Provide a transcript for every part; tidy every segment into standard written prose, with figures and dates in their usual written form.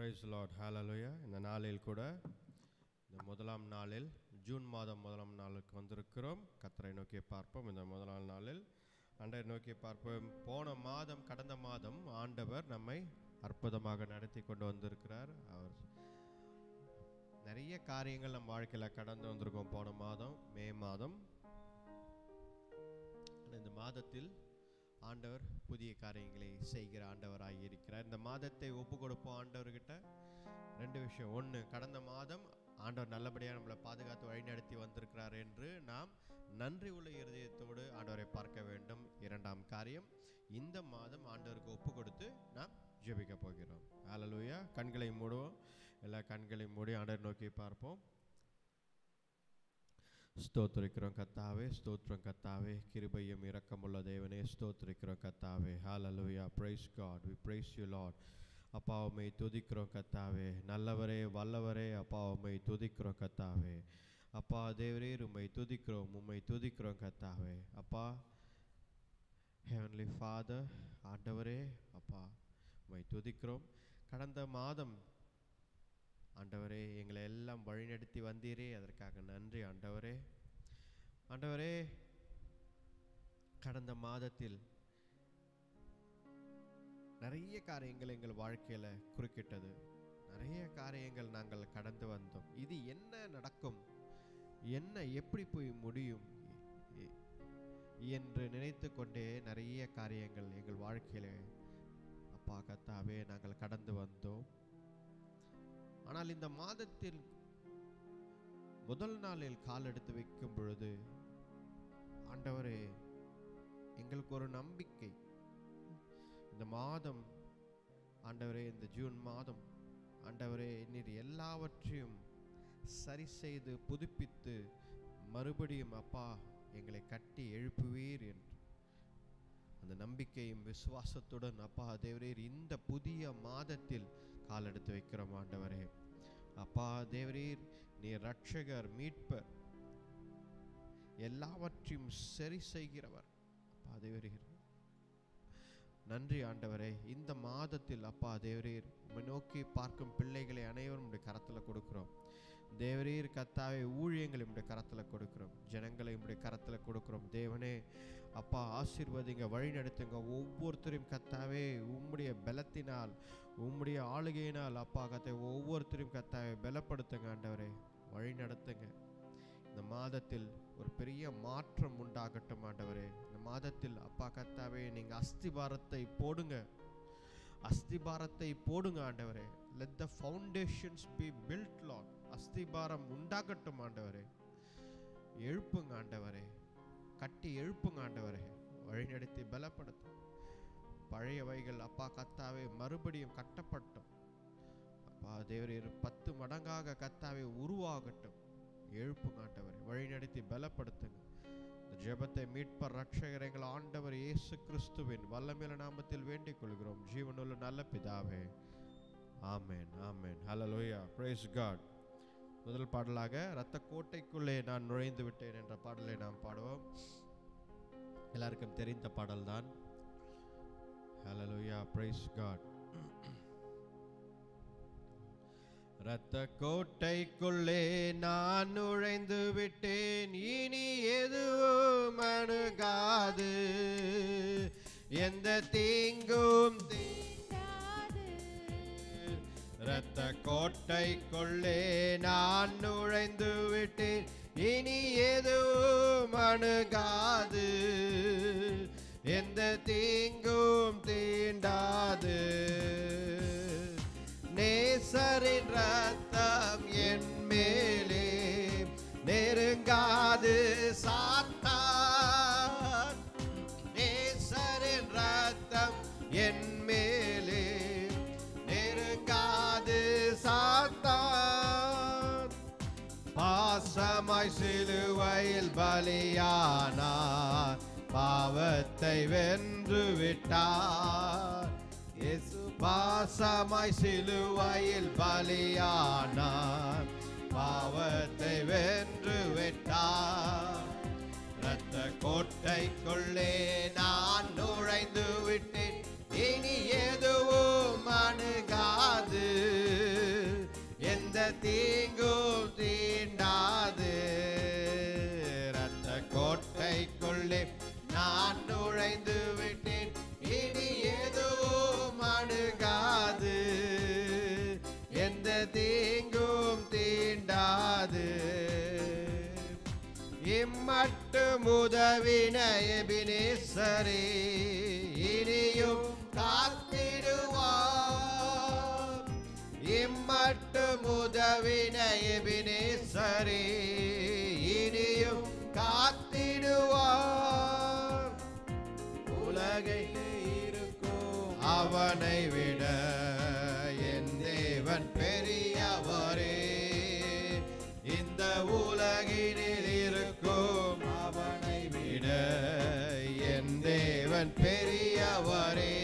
Praise the Lord. Hallelujah. இந்த நாளில் கூட இந்த முதலாம் நாளில் ஜூன் மாதம் முதலாம் நாளுக்கு வந்திருக்கிறோம். கர்த்தரை நோக்கி பார்ப்போம். இந்த முதலாம் நாளில் ஆண்டவரை நோக்கி பார்ப்போம். போன மாதம் கடந்த மாதம் ஆண்டவர் நம்மை அற்புதமாக நடத்தி கொண்டு வந்திருக்கிறார். அவர் நிறைய காரியங்கள் நம்ம வாழ்க்கையில் கடந்து வந்திருக்கோம். போன மாதம் மே மாதம். இந்த மாதத்தில் ஆண்டவர் புதிய காரியங்களை செய்கிற ஆண்டவராக இருக்கிறார். இந்த மாதத்தை ஒப்பு கொடுப்போம் ஆண்டவர்கிட்ட. ரெண்டு விஷயம். ஒன்று, கடந்த மாதம் ஆண்டவர் நல்லபடியாக நம்மளை பாதுகாத்து வழிநடத்தி வந்திருக்கிறார் என்று நாம் நன்றி உள்ள இருதயத்தோடு ஆண்டவரை பார்க்க வேண்டும். இரண்டாம் காரியம், இந்த மாதம் ஆண்டவருக்கு ஒப்பு கொடுத்து நாம் ஜெபிக்க போகிறோம். ஹல்லேலூயா. கண்களை மூடுவோம். எல்லா கண்களையும் மூடி ஆண்டவரை நோக்கி பார்ப்போம். ஸ்தோத்திரிக்கிறோம் கர்த்தாவே, ஸ்தோத்திரம் கர்த்தாவே, கிருபையும் இரக்கமுள்ள தேவனே, ஸ்தோத்திரிக்கிறோம் கர்த்தாவே. Hallelujah. Praise God. We praise you Lord. அப்பா உம்மை துதிக்கிறோம் கர்த்தாவே. நல்லவரே வல்லவரே, அப்பா உம்மை துதிக்கிறோம் கர்த்தாவே. அப்பா தேவரீர் உம்மை துதிக்கிறோம், உம்மை துதிக்கிறோம் கர்த்தாவே. அப்பா ஹெவன்லி ஃபாதர், ஆண்டவரே அப்பா உம்மை துதிக்கிறோம். கடந்த மாதம் ஆண்டவரே எங்களை எல்லாம் வழிநடத்தி வந்தீரே, அதற்காக நன்றி ஆண்டவரே. ஆண்டவரே, கடந்த மாதத்தில் நிறைய காரியங்கள் எங்கள் வாழ்க்கையில் குறுக்கிட்டது. நிறைய காரியங்கள் நாங்கள் கடந்து வந்தோம். இது என்ன நடக்கும், என்ன எப்படி போய் முடியும் என்று நினைத்து கொண்டே நிறைய காரியங்கள் எங்கள் வாழ்க்கையில் அப்பா கர்த்தாவே நாங்கள் கடந்து வந்தோம். ஆனால் இந்த மாதத்தில் முதல் நாளில் கால் எடுத்து வைக்கும் பொழுது ஆண்டவரே எங்களுக்கு ஒரு நம்பிக்கை. இந்த மாதம் ஆண்டவரே, இந்த ஜூன் மாதம் ஆண்டவரே நீர் எல்லாவற்றையும் சரி செய்து புதுப்பித்து மறுபடியும் அப்பா எங்களை கட்டி எழுப்புவீர் என்று அந்த நம்பிக்கையும் விசுவாசத்துடன் அப்பா தேவரீர் இந்த புதிய மாதத்தில் கால் எடுத்து வைக்கிறோம் ஆண்டவரே. அப்பா தேவரீர் நீர் ரட்சகர், மீட்பர், எல்லாவற்றையும் சரி செய்கிறவர். அப்பா தேவரீர் நன்றி ஆண்டவரே. இந்த மாதத்தில் அப்பா தேவரீர் உம்மை நோக்கி பார்க்கும் பிள்ளைகளை அனைவரும் உடைய கரத்தில் கொடுக்கிறோம். தேவரீர் கர்த்தாவே ஊழியங்களை உடைய கரத்தில் கொடுக்கிறோம், ஜனங்களை உடைய கரத்தில் கொடுக்கிறோம். தேவனே அப்பா ஆசீர்வதிங்க, வழி நடத்துங்க. ஒவ்வொருத்தரையும் கர்த்தாவே உம்முடைய பலத்தினால், உம்முடைய ஆளுகையினால் அப்பா கர்த்தாவே ஒவ்வொருத்தரையும் கர்த்தாவே பலப்படுத்துங்க ஆண்டவரே, வழி நடத்துங்க. இந்த மாதத்தில் ஒரு பெரிய மாற்றம் உண்டாகட்டும் ஆண்டவரே. இந்த மாதத்தில் அப்பா கர்த்தாவே நீங்கள் அஸ்திபாரத்தை போடுங்க, அஸ்திபாரத்தை போடுங்க ஆண்டவரே. let the foundations be built Lord. அஸ்திபாரம் உண்டாகட்டும் ஆண்டவரே. எழுப்புங்க ஆண்டவரே, கட்டி எழுப்புங்க ஆண்டவரே, வழிநடத்தி பலப்படுத்தும். பழையவைகள் அப்பா கர்த்தாவே மறுபடியும் கட்டப்பட்டோம் அப்பா தேவரீர் 10 மடங்காக கர்த்தாவே உருவாகட்டும். எழுப்புங்க ஆண்டவரே, வழிநடத்தி பலப்படுத்துங்க. இந்த ஜெபத்தை மீட்பர் ரட்சகர் எங்கள் ஆண்டவர் இயேசு கிறிஸ்துவின் வல்லமையுள்ள நாமத்தில் வேண்டிக் கொள்கிறோம், ஜீவனுள்ள நல்ல பிதாவே. Amen, amen. Hallelujah. Praise God. முதல் பாடலாக இரத்த கோட்டைக்குள்ளே நான் நுழைந்து விட்டேன் என்ற பாடலை நாம் பாடுவோம். எல்லாருக்கும் தெரிந்த பாடல்தான். ஹல்லேலூயா. Praise God. இரத்த கோட்டைக்குள்ளே நான் நுழைந்து விட்டேன், இனி எதுவும் அணுகாது, எந்த தீங்கும் தீண்டாது. இரத்த கோட்டைக்குள்ளே நான் நுழைந்து விட்டேன், இனி எதுவும் அணுகாது, எந்த தீங்கும் தீண்டாது. நேசரின் ரத்தம் என் மேலே நெருங்காது சாத்தான், நேசரின் ரத்தம் என் மேலே நெருங்காது சாத்தான். பாசமாய் சிலுவையில் பலியானார், பாவத்தை வென்று விட்டார். இயேசு பாசமாய் சிலுவையில் பலியானார், பாவத்தை வென்று விட்டார். இரத்த கோட்டைக்குள்ளே நான் நுழைந்து விட்டேன், இனி எதுவும் அணுகாது, இம்மட்டும் உதவின எபினேசரே இனியும் காத்திடுவார். இம்மட்டும் உதவின எபினேசரே இனியும் காத்திடுவார். உலகில் இருக்கும் அவனை விட என் தேவன் பெரியவரே. இந்த உலகினில் இருக்கும் அவனை விட என் தேவன் பெரியவரே.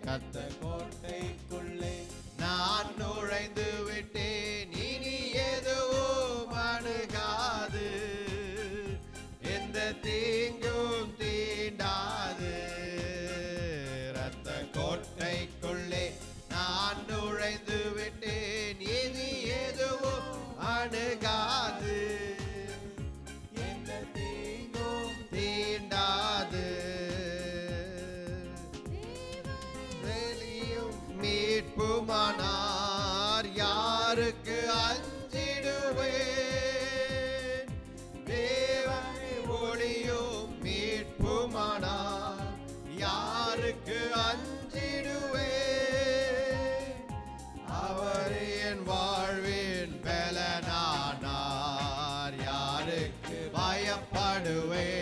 கர்த்தர் கோட்டைக்குள்ளே நான் நுழைந்து விட்டேன், இனி எதுவும் அணுகாது, எந்த தீங்கும் தீண்டாது. இரத்த கோட்டைக்குள்ளே நான் நுழைந்து விட்டேன், இனி எதுவும் அணுகாது, எந்த தீங்கும் தீண்டாது. மீட்புமானார் யாருக்கு அஞ்சிடுவேன், தேவனை ஒளியும் மீட்புமானார் யாருக்கு அஞ்சிடுவேன். அவர் என் வாழ்வின் பலனானார் யாருக்கு பயப்படுவேன்.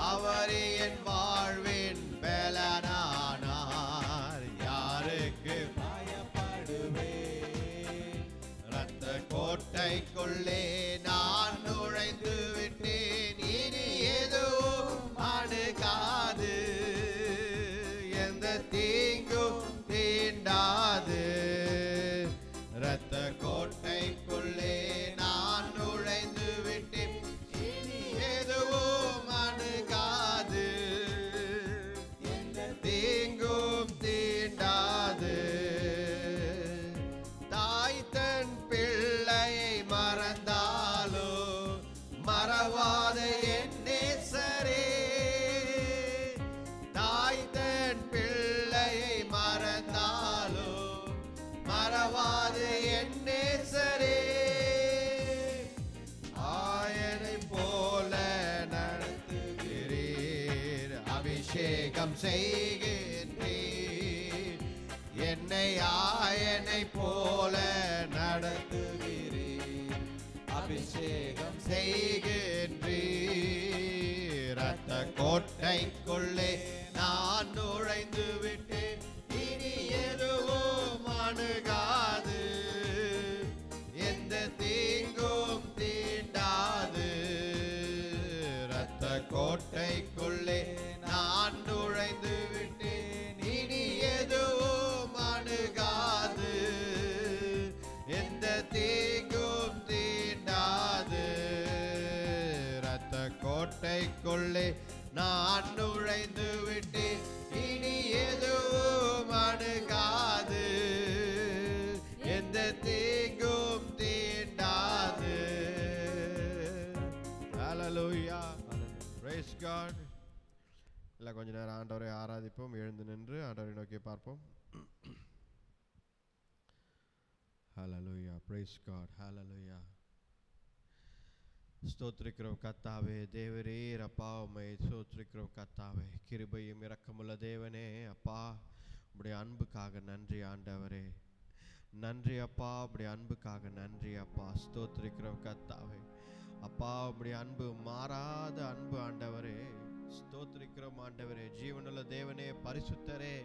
அவர் என் வாழ்வின் பலனானார் யாருக்கு பயப்படுவேன். இரத்த கோட்டைக்குள்ளே நான் நுழைந்து விட்டேன், இனி எதுவும் அணுகாது, எந்த தீங்கும் தீண்டாது. இரத்த கோட்டைக்குள்ளே நான் நுழைந்து விட்டேன், இனி எதுவும் அணுகாது, எந்த தீங்கும் தீண்டாது. தாய் தன் பிள்ளையை மறந்தாலோ மறவாத என் நேசரே. தாய் தன் பிள்ளையை மறந்தாலோ மறவாத என் நேசரே. ஆயனை போல நடத்துகிறீர், அபிஷேகம் செய்கின்றீர். என்னை ஆயனை போல நடத்துகிறீர், அபிஷேகம் செய்கின்றீர். இரத்த கோட்டைக்குள்ளே நான் நுழைந்து விட்டேன், இனி எதுவும் அணுகாது, எந்த தீங்கும் தீண்டாது. இரத்த கோட்டைக்குள்ளே நான் நுழைந்து விட்டேன், இனி எதுவும் அணுகாது, எந்த தீங்கும் தீண்டாது. இரத்த கோட்டைக்குள்ளே நான் நுழைந்து விட்டேன், இனி எதுவும் அணுகாது, எந்த தீங்கும் தீண்டாது. Hallelujah. Praise God. எல்லாம் கொஞ்ச நேரம் ஆண்டவரை ஆராதிப்போம். எழுந்து நின்று ஆண்டவரை நோக்கி பார்ப்போம். Hallelujah. Praise God. Hallelujah. ஸ்தோத்திரிக்கிறோம் கர்த்தாவே. தேவரீர் அப்பா, உம்மை ஸ்தோத்திரிக்கிறோம் கர்த்தாவே. கிருபையும் இரக்கமுள்ள தேவனே அப்பா, உம்முடைய அன்புக்காக நன்றி ஆண்டவரே. நன்றி அப்பா, உம்முடைய அன்புக்காக நன்றி அப்பா. ஸ்தோத்திரிக்கிறோம் கர்த்தாவே. அப்பா, உம்முடைய அன்பு மாறாத அன்பு ஆண்டவரே. ஸ்தோத்திரிக்கிறோம் ஆண்டவரே. ஜீவனுள்ள தேவனே, பரிசுத்தரே,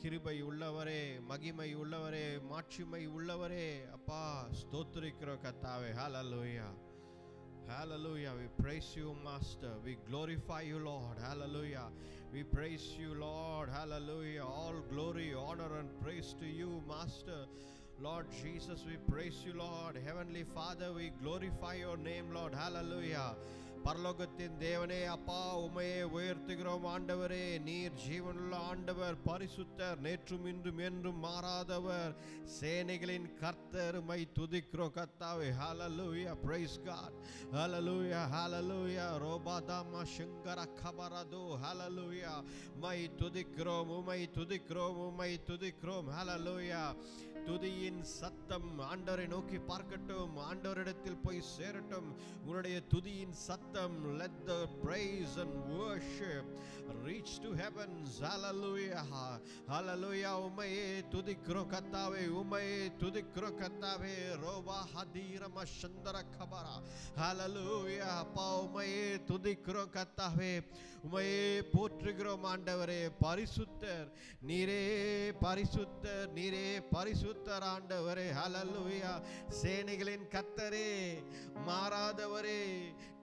கிருபை உள்ளவரே, மகிமை உள்ளவரே, மாட்சிமை உள்ளவரே அப்பா, ஸ்தோத்திரிக்கிறோம் கர்த்தாவே. Hallelujah. Hallelujah. We praise you, Master. We glorify you, Lord. Hallelujah. We praise you, Lord. Hallelujah. All glory, honor and praise to you, Master. Lord Jesus, we praise you, Lord. Heavenly Father, we glorify your name, Lord. Hallelujah. பரலோகத்தின் தேவனே அப்பா, உம்மையே உயர்த்துகிறோம் ஆண்டவரே. நீர் ஜீவனுள்ள ஆண்டவர், பரிசுத்தர், நேற்றும் இன்றும் என்றும் மாறாதவர், சேனைகளின் கர்த்தர். உம்மை துதிக்கிறோம் கர்த்தாவே. ஹalleluya, praise God, hallelujah, hallelujah. ரோபாதாமா Sankara கபரதோ, hallelujah. உம்மை துதிக்கிறோம், உம்மை துதிக்கிறோம், உம்மை துதிக்கிறோம், hallelujah. துதியின் சத்தம் ஆண்டவரை நோக்கி பார்க்கட்டும், ஆண்டவரிடத்தில் போய் சேரட்டும். உன்னுடைய துதியின் சத்தம், let the praise and worship reach to heavens. hallelujah, hallelujah. உம்மையே துதிக்கிறோம் கர்த்தாவே, உம்மையே துதிக்கிறோம் கர்த்தாவே. ரோபா ஹதீரம சந்தர கபரா, hallelujah. அப்பா, உம்மையே துதிக்கிறோம் கர்த்தாவே, உம்மையே போற்றுகிறோம் ஆண்டவரே. பரிசுத்தர் நீரே, பரிசுத்தர் நீரே, பரிசுத்தர் ஆண்டவரே. ஹalleluya. சேனைகளின் கர்த்தரே, மாறாதவரே,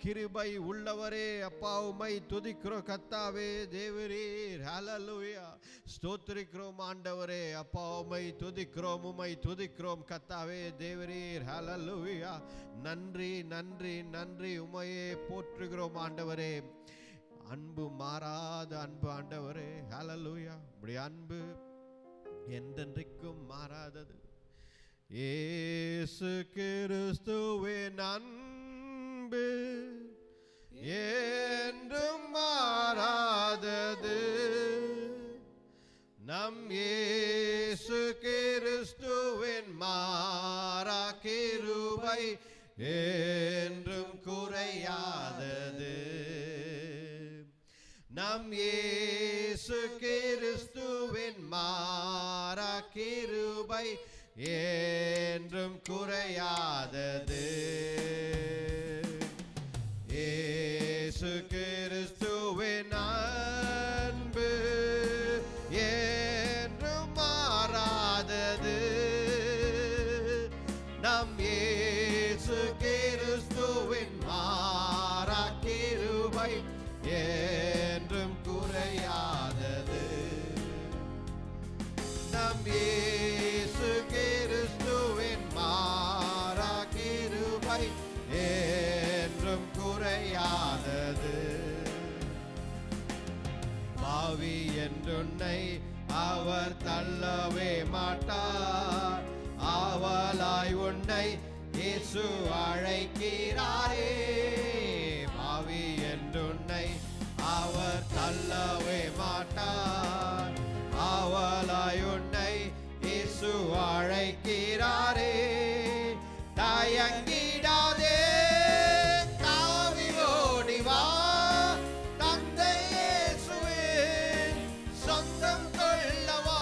கிருபை உள்ளவரே. அப்பா, உம்மை துதிக்கிறோம் கர்த்தாவே, தேவரீர். ஹalleluya. ஸ்தோத்திரிக்கிறோம் ஆண்டவரே. அப்பா, உம்மை துதிக்கிறோம், உம்மை துதிக்கிறோம் கர்த்தாவே, தேவரீர். ஹalleluya. நன்றி நன்றி நன்றி. உம்மையே போற்றுகிறோம் ஆண்டவரே. அன்பு மாறாத அன்பு ஆண்டவரே. ஹalleluya. உம்முடைய அன்பு என்றென்றைக்கும் மாறாதது. இயேசு கிறிஸ்துவின் அன்பு என்றும் மாறாதது. நம் இயேசு கிறிஸ்துவின் மாறா கிருபை என்றும் குறையாதது. நம் இயேசு கிறிஸ்துவின் மாறா கிருபை என்றும் குறையாதது. இயேசு கிறிஸ்துவின் அன்பு என்றும் மாறாதது. நம் இயேசு கிறிஸ்துவின் மாறா கிருபை என்றும் குறையாதது. நம் இயேசு கிறிஸ்துவின் மாறா கிருபை என்றும் குறையாதது. பாவி என்றுன்னை அவர் தள்ளவே மாட்டார். ஆவலாய் உன்னை இயேசு அழைக்கிறாரே. பாவி என்றுன்னை அவர் தள்ளவே மாட்டார். ஆவலாய் உன்னை இயேசு அழைக்கிறாரே. தயங்கிடாதே, தாவி ஓடி வா. தந்தை இயேசுவின் சொந்தம் கொள்ளவா.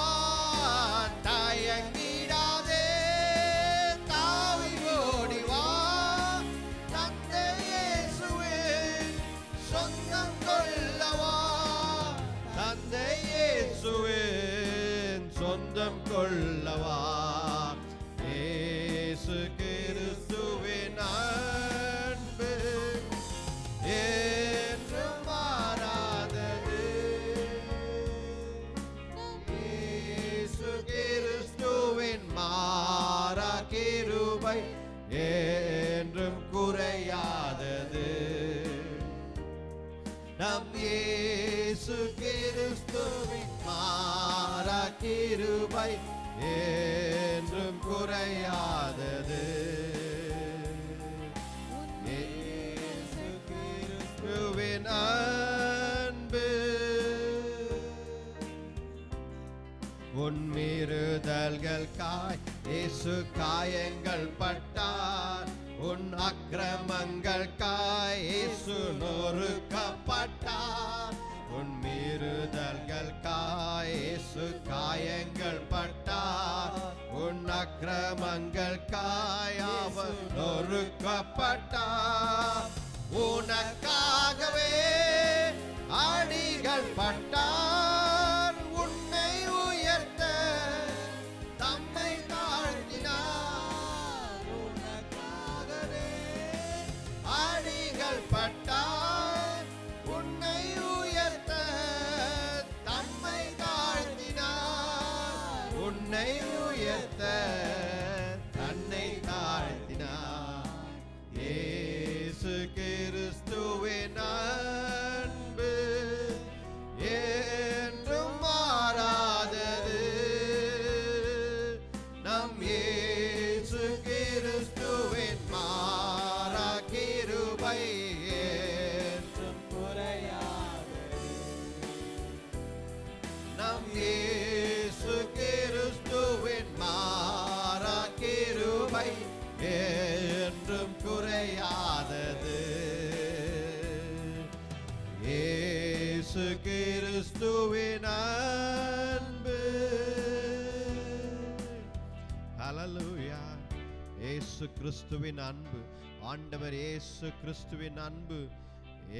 தயங்கிடாதே, தாவி ஓடி வா. தந்தை இயேசுவின் சொந்தம் கொள்ளவா. தந்தை இயேசுவின் சொந்தம் கொள்ளவா. இயேசு கிறிஸ்துவின் அன்பு என்றும் மாறாதது. இயேசு கிறிஸ்துவின் மாறா கிருபை என்றும் குறையாதது. நம் இயேசு கிறிஸ்துவின் மாறா கிருபை என்றும் குறையாதது. இயேசு கிறிஸ்துவின் அன்பு உன் மீறுதல்களுக்காய் இயேசு காயங்கள் பட்டார். உன் அக்கிரமங்களுக்காய் இயேசு நொறுக்கப்பட்டார். உன் மீறுதல்களுக்காய் இயேசு காயங்கள் பட்டார். உன் அக்கிரமங்களுக்காய் அவர் நொறுக்கப்பட்டார். உனக்காகவே அடிகள் பட்டார். உன்னை உயர்த்த தம்மை தாழ்த்தினார். உனக்காகவே அடிகள் பட்டார். உன்னை உயர்த்த தம்மை தாழ்த்தினார். உன்னை உயர்த்த தன்னை தாழ்த்தினார். இயேசு கிறிஸ்துவே இயேசு கிறிஸ்துவின் அன்பு, ஆண்டவர் இயேசு கிறிஸ்துவின் அன்பு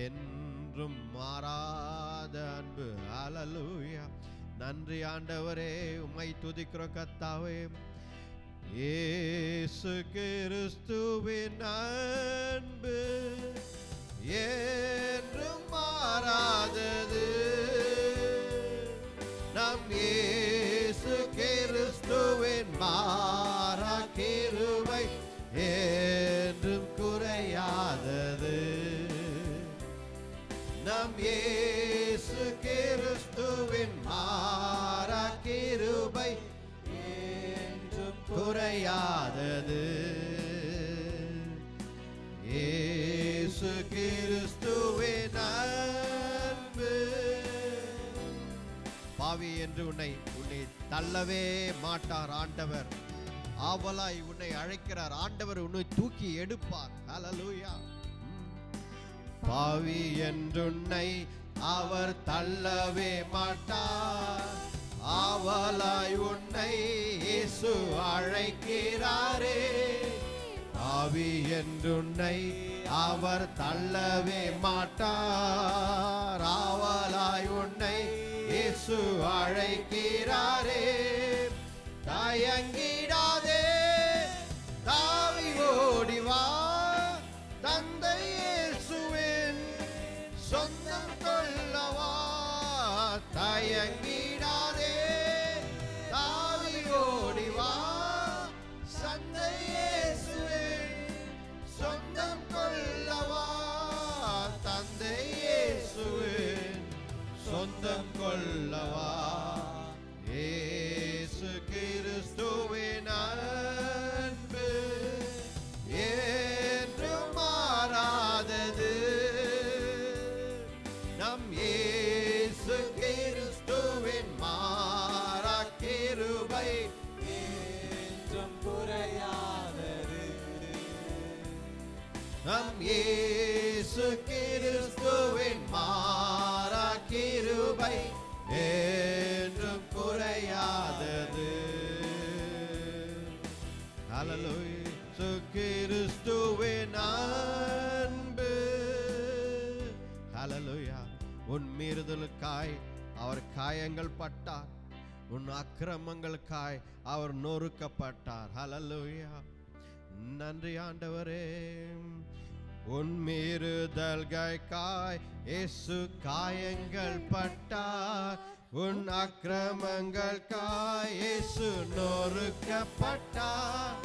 என்றும் மாறாத அன்பு. ஹல்லேலூயா. நன்றி ஆண்டவரே, உம்மை துதிக்கிறோம் கர்த்தாவே. இயேசு கிறிஸ்துவின் அன்பு என்றும் மாறாதது. நம் இயேசு கிறிஸ்துவின் மாறா கிருபை என்றும் குறையாதது. நம் இயேசு கிறிஸ்துவின் மாறா கிருபை என்றும் குறையாதது. இயேசு கிறிஸ்துவின் அன்பு. பாவி என்று உன்னை தள்ளவே மாட்டார் ஆண்டவர். ஆவலாய் உன்னை அழைக்கிறார் ஆண்டவர். உன்னை தூக்கி எடுப்பார். ஹல்லேலூயா. பாவி என்றுன்னை அவர் தள்ளவே மாட்டார். ஆவலாய் உன்னை இயேசு அழைக்கிறாரே. பாவி என்றுன்னை அவர் தள்ளவே மாட்டார். ஆவலாய் உன்னை இயேசு அழைக்கிறாரே. தயங்கிடாதே, தாவி ஓடிவா, தந்தை இயேசுவின் சொந்தம் கொள்ளவா. தயங்கிடாதே, தாவி ஓடிவா, தந்தை இயேசுவின் சொந்தம் கொள்ளவா. தந்தை இயேசுவின் சொந்தம் கொள்ளவா. இயேசு கிறிஸ்துவின் அன்பு என்றும் மாறாதது. நம் இயேசு கிறிஸ்துவின் மாறா கிருபை என்றும் குறையாதது. நம் இயேசு கிறிஸ்துவின் மாறா கிருபை என்றும் குறையாதது. ஹல்லேலூயா. கிறிஸ்துவின் அன்பு. ஹல்லேலூயா. உன் மீறுதலுக்காய் அவர் காயங்கள் பட்டார். உன் அக்கிரமங்களுக்காய் அவர் நொறுக்கப்பட்டார். ஹல்லேலூயா. நன்றி ஆண்டவரே. உன் மீறுதல்களுக்காய் இயேசு காயங்கள் பட்டார். உன் அக்கிரமங்களுக்காய் இயேசு நொறுக்கப்பட்டார்.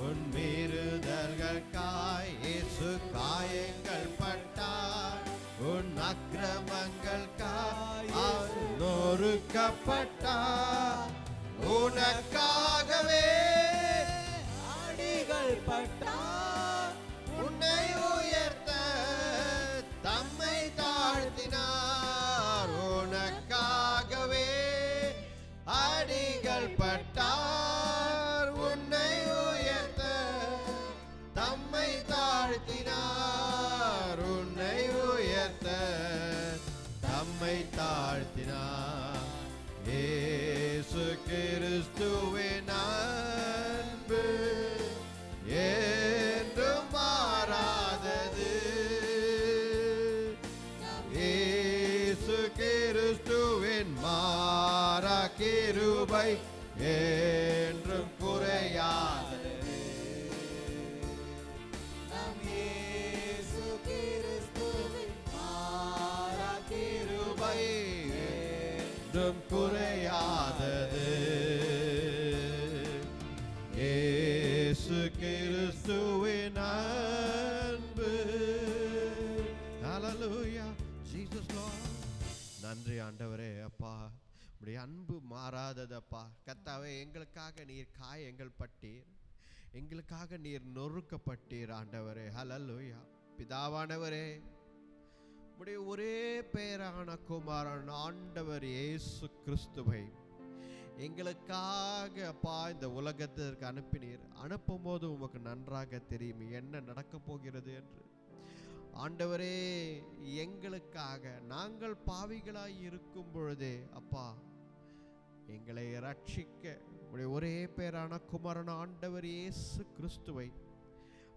உன் மீறுதல்களுக்காய் இயேசு காயங்கள் பட்டார். உன் அக்கிரமங்களுக்காய் நொறுக்கப்பட்டார். உனக்காகவே அடிகள் பட்டார். உன்னை உயர்த்த தம்மை தாழ்த்தினார். உனக்காகவே அடிகள் பட்டார். உன்னை உயர்த்த தம்மை தாழ்த்தினார். உன்னை உயர்த்த தம்மை தாழ்த்தினார். இயேசு கிறிஸ்துவின் அன்பு என்றும் மாறாதது. இயேசு கிறிஸ்துவின் மாறா கிருபை என்றும் குறையாதது. நம் இயேசு கிறிஸ்துவின் மாறா கிருபை என்றும் குறையாதது. இயேசு கிறிஸ்துவின் அன்பு. ஹல்லேலூயா. Jesus Lord. நன்றி ஆண்டவரே. அப்பா, உம்முடைய அன்பு மாறாததப்பா. கர்த்தாவே, எங்களுக்காக நீர் காயங்கள் பட்டீர். எங்களுக்காக நீர் நொறுக்கப்பட்டீர் ஆண்டவரே. ஹல்லேலூயா. பிதாவானவரே, உம்முடைய ஒரே பேரான குமாரன் ஆண்டவர் இயேசு கிறிஸ்துவை எங்களுக்காக அப்பா இந்த உலகத்திற்கு அனுப்பினீர். அனுப்பும் போது உமக்கு நன்றாக தெரியும் என்ன நடக்க போகிறது என்று. ஆண்டவரே, எங்களுக்காக நாங்கள் பாவிகளாய் இருக்கும் பொழுதே அப்பா எங்களை ரட்சிக்க உடைய ஒரே பேரான குமாரன் ஆண்டவர் இயேசு கிறிஸ்துவை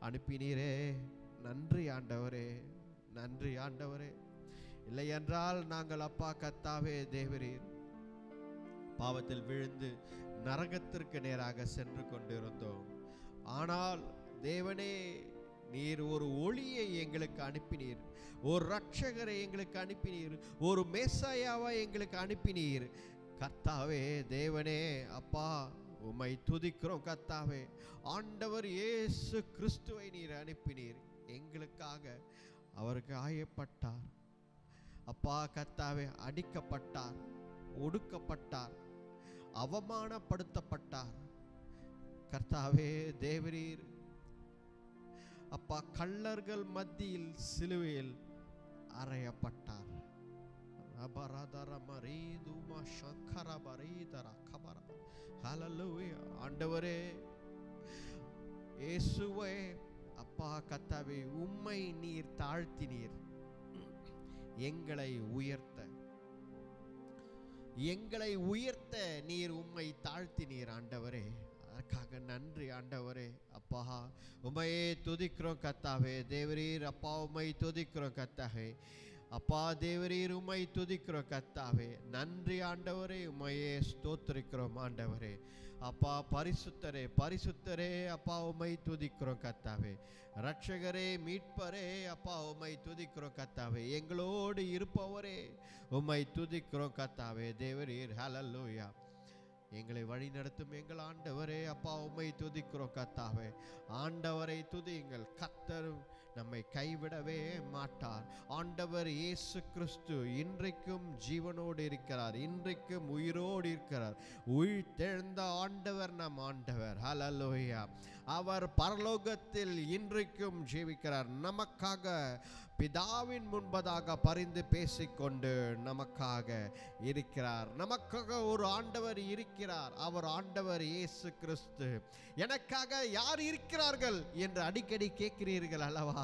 அனுப்பினீரே. நன்றி ஆண்டவரே, நன்றி ஆண்டவரே. இல்லை என்றால் நாங்கள் அப்பா கர்த்தாவே தேவரீர் பாவத்தில் விழுந்து நரகத்திற்கு நேராக சென்று கொண்டிருந்தோம். ஆனால் தேவனே, நீர் ஒரு ஒளியை எங்களுக்கு அனுப்பினீர், ஒரு ரட்சகரை எங்களுக்கு அனுப்பினீர், ஒரு மேசாயாவை எங்களுக்கு அனுப்பினீர். கர்த்தாவே தேவனே அப்பா, உம்மை துதிக்கிறோம் கர்த்தாவே. ஆண்டவர் இயேசு கிறிஸ்துவை நீர் அனுப்பினீர். எங்களுக்காக அவருக்கு ஆயப்பட்டார் அப்பா கர்த்தாவே. அடிக்கப்பட்டார், ஒடுக்கப்பட்டார், அவமானப்படுத்தப்பட்டார் கர்த்தாவே தேவரீர் அப்பா. கள்ளர்கள் மத்தியில் சிலுவையில் அறையப்பட்டார். ஆண்டவரே இயேசுவே அப்பா கர்த்தாவே, உம்மை நீர் தாழ்த்தினீர் எங்களை உயர்த்த நீர் உம்மை தாழ்த்தினீர் ஆண்டவரே. அதற்காக நன்றி ஆண்டவரே அப்பா. உம்மையே துதிக்கிறோம் கர்த்தாவே தேவரீர் அப்பா. உம்மை துதிக்கிறோம் கர்த்தாவே அப்பா தேவரீர். உம்மை துதிக்கிறோம் கர்த்தாவே. நன்றி ஆண்டவரே. உம்மையே ஸ்தோத்திரிக்கிறோம் ஆண்டவரே அப்பா. பரிசுத்தரே பரிசுத்தரே அப்பா, உம்மை துதிக்கிறோம் கர்த்தாவே. ரட்சகரே மீட்பரே அப்பா, உம்மை துதிக்கிறோம் கர்த்தாவே. எங்களோடு இருப்பவரே உம்மை துதிக்கிறோம் கர்த்தாவே தேவரீர். ஹல்லேலூயா. எங்களை வழி நடத்தும் எங்கள் ஆண்டவரே அப்பா, உம்மை துதிக்கிறோம் கர்த்தாவே. ஆண்டவரை துதியுங்கள், கர்த்தர் நம்மை கைவிடவே மாட்டார். ஆண்டவர் இயேசு கிறிஸ்து இன்றைக்கும் ஜீவனோடு இருக்கிறார், இன்றைக்கும் உயிரோடு இருக்கிறார். உயிர்த்தெழுந்த ஆண்டவர் நம் ஆண்டவர். ஹல்லேலூயா. அவர் பரலோகத்தில் இன்றைக்கும் ஜீவிக்கிறார். நமக்காக பிதாவின் முன்பதாக பரிந்து பேசிக்கொண்டு நமக்காக இருக்கிறார். நமக்காக ஒரு ஆண்டவர் இருக்கிறார். அவர் ஆண்டவர் இயேசு கிறிஸ்து. எனக்காக யார் இருக்கிறார்கள் என்று அடிக்கடி கேட்கிறீர்கள் அல்லவா?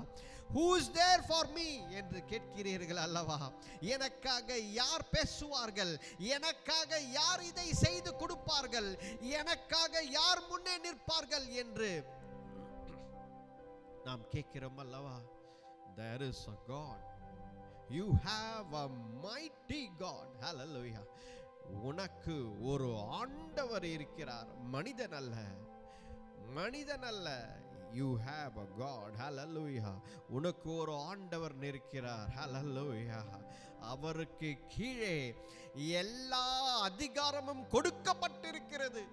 Who is there for me என்று கேட்கிறீர்கள் அல்லவா? எனக்காக யார் பேசுவார்கள்? எனக்காக யார் இதை செய்து கொடுப்பார்கள்? எனக்காக யார் முன்னே நிற்பார்கள் என்று நாம் கேட்கிறோம் அல்லவா? There is a God. You have a mighty God. Hallelujah. உனக்கு ஒரு ஆண்டவர் இருக்கிறார், மனிதன் அல்ல, மனிதன் அல்ல. You have a God. Hallelujah. உனக்கு ஒரு ஆண்டவர் இருக்கிறார். Hallelujah. அவருக்கு கீழே எல்லா அதிகாரமும் கொடுக்கப்பட்டிருக்கிறது.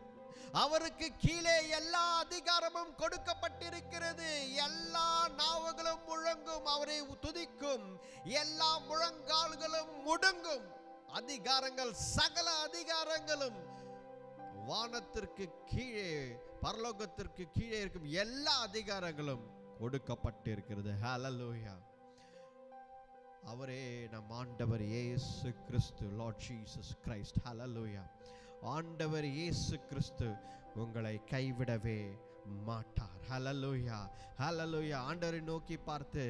அவருக்கு கீழே எல்லா அதிகாரமும் கொடுக்கப்பட்டிருக்கிறது. எல்லா நாவுகளும் முழங்கும், அவரை துதிக்கும். எல்லா முழங்கால்களும் முடங்கும். அதிகாரங்கள், சகல அதிகாரங்களும் வானத்திற்கு கீழே, பரலோகத்திற்கு கீழே இருக்கும் எல்லா அதிகாரங்களும் கொடுக்கப்பட்டிருக்கிறது. ஹல்லேலூயா. அவரே நம் ஆண்டவர் இயேசு கிறிஸ்து, லார்ட் ஜீசஸ் கிரைஸ்ட். ஹல்லேலூயா. ஆண்டவர் இயேசு கிறிஸ்து உங்களை கைவிடவே மாட்டார். ஹல்லேலூயா, ஹல்லேலூயா. ஆண்டவரை நோக்கி பார்த்து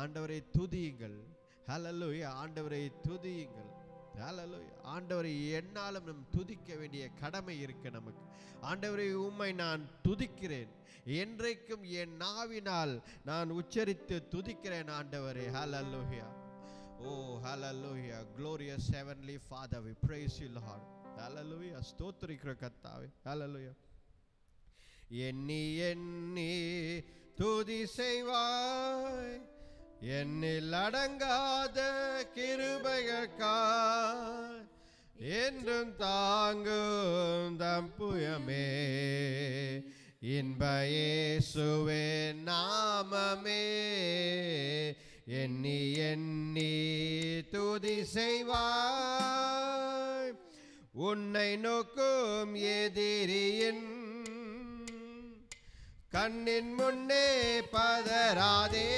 ஆண்டவரை துதியுங்கள். ஹல்லேலூயா. ஆண்டவரை துதியுங்கள். ஹல்லேலூயா. ஆண்டவரை என்னாலும் நம் துதிக்க வேண்டிய கடமை இருக்கு நமக்கு. ஆண்டவரை உம்மை நான் துதிக்கிறேன், என்றைக்கும் என் நாவினால் நான் உச்சரித்து துதிக்கிறேன் ஆண்டவரே. ஹல்லேலூயா. Oh hallelujah. Glorious heavenly Father, we praise you Lord. Hallelujah. ஸ்தோத்திரிக்கிற கர்த்தாவே. Hallelujah. எண்ணி எண்ணி துதி செய்வாய், என்னில் அடங்காத கிருபைகளுக்காய் என்றும் தாங்கும் தம்புயமே. இன்ப இயேசுவே நாமமே எண்ணி எண்ணி துதி செய்வாய். உன்னை நோக்கும் எதிரியின் கண்ணின் முன்னே பதறாதே.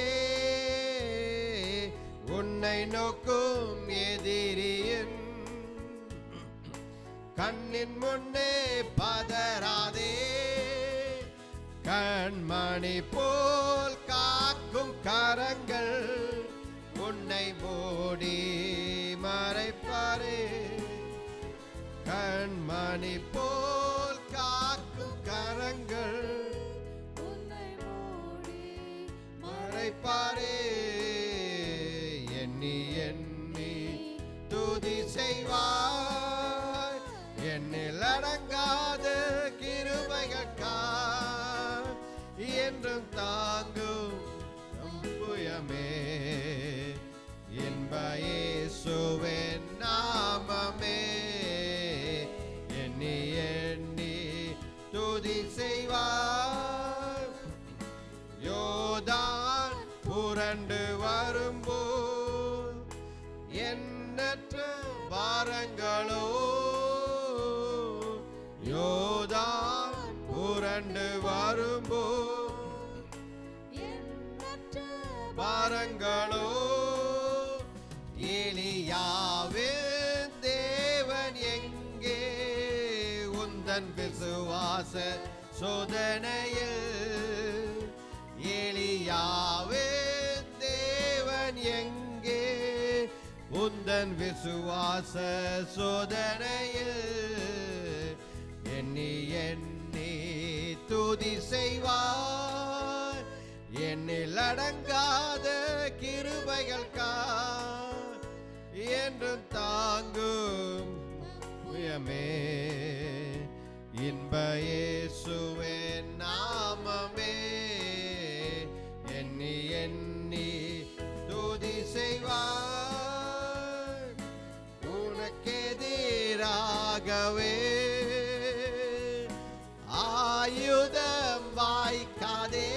உன்னை நோக்கும் எதிரியின் கண்ணின் முன்னே பதறாதே. கண்மணி போல் காக்கும் கரங்கள் உன்னை மூடி மறைப்பாரே. கண்மணி போல் காக்கும் கரங்கள் உன்னை மூடி துதி செய்வார். யோர்தான் புரண்டு வரும்போது எண்ணற்ற பாரங்களோ, யோர்தான் புரண்டு வரும்போது பாரங்களோ, எலியாவின் தேவன் எங்கே உந்தன் விசுவாச சோதனையில், எலியாவின் தேவன் எங்கே உந்தன் விசுவாச சோதனையில், எண்ணி எண்ணி துதி செய்வார். என்னில் அடங்காத கிருபைகள் என்று தாங்கும் புயமே, இன்ப இயேசுவின் நாமமே. எண்ணி எண்ணி துதி செய்வார். உனக்கெதிராகவே ஆயுதம் வாய்க்காதே,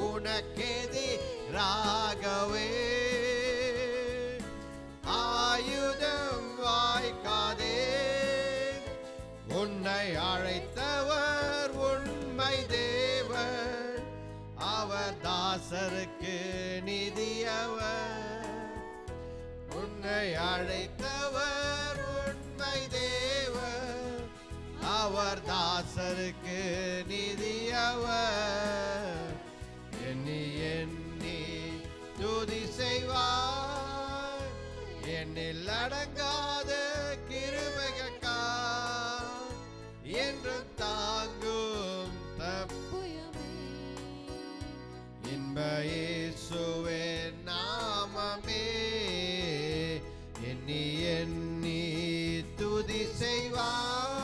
உனக்கெதிராகவே ஆயுதம் வாய்க்காதே. உன்னை அழைத்தவர் உண்மை தேவன், அவர் தாசருக்கு நிதியவர். உன்னை அழைத்தவர் உண்மை தேவன், அவர் தாசருக்கு நிதியவர். எண்ணி எண்ணி துதி செய்வார். என்னில் அடங்காத கிருபைகள் என்று தாங்கும் தப்புயமே, இன்ப இயேசுவின் நாமமே. எண்ணி எண்ணி துதி செய்வார்.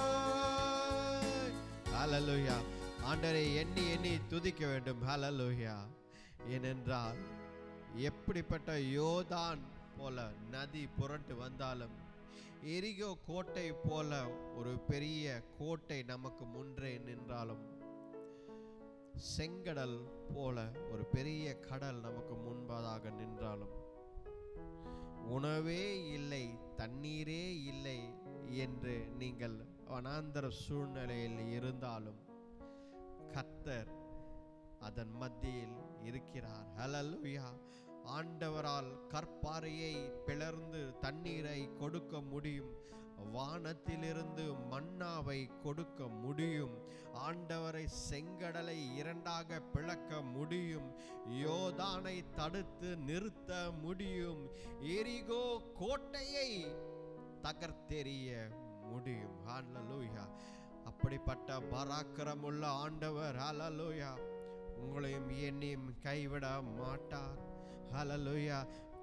ஹல்லேலூயா. ஆண்டவரை எண்ணி எண்ணி துதிக்க வேண்டும். ஹல்லேலூயா. ஏனென்றால் எப்படிப்பட்ட யோர்தான் போல நதி புரண்டு வந்தாலும், எரிகோ கோட்டை போல ஒரு பெரிய கோட்டை நமக்கு முன்றே நின்றாலும், செங்கடல் போல ஒரு பெரிய கடல் நமக்கு முன்பதாக நின்றாலும், உணவே இல்லை தண்ணீரே இல்லை என்று நீங்கள் வனாந்தர சூழ்நிலையில் இருந்தாலும், கர்த்தர் அதன் மத்தியில் இருக்கிறார். ஹல்லேலூயா. ஆண்டவரால் கற்பாறையை பிளர்ந்து தண்ணீரை கொடுக்க முடியும். வானத்திலிருந்து மன்னாவை கொடுக்க முடியும். ஆண்டவரை செங்கடலை இரண்டாக பிளக்க முடியும். யோர்தானை தடுத்து நிறுத்த முடியும். எரிகோ கோட்டையை தகர்த்தெறிய முடியும். ஹல்லேலூயா. அப்படிப்பட்ட பராக்கிரமுள்ள ஆண்டவர் ஹல்லேலூயா உங்களையும் என்னையும் கைவிட மாட்டார். ஹல்லேலூயா.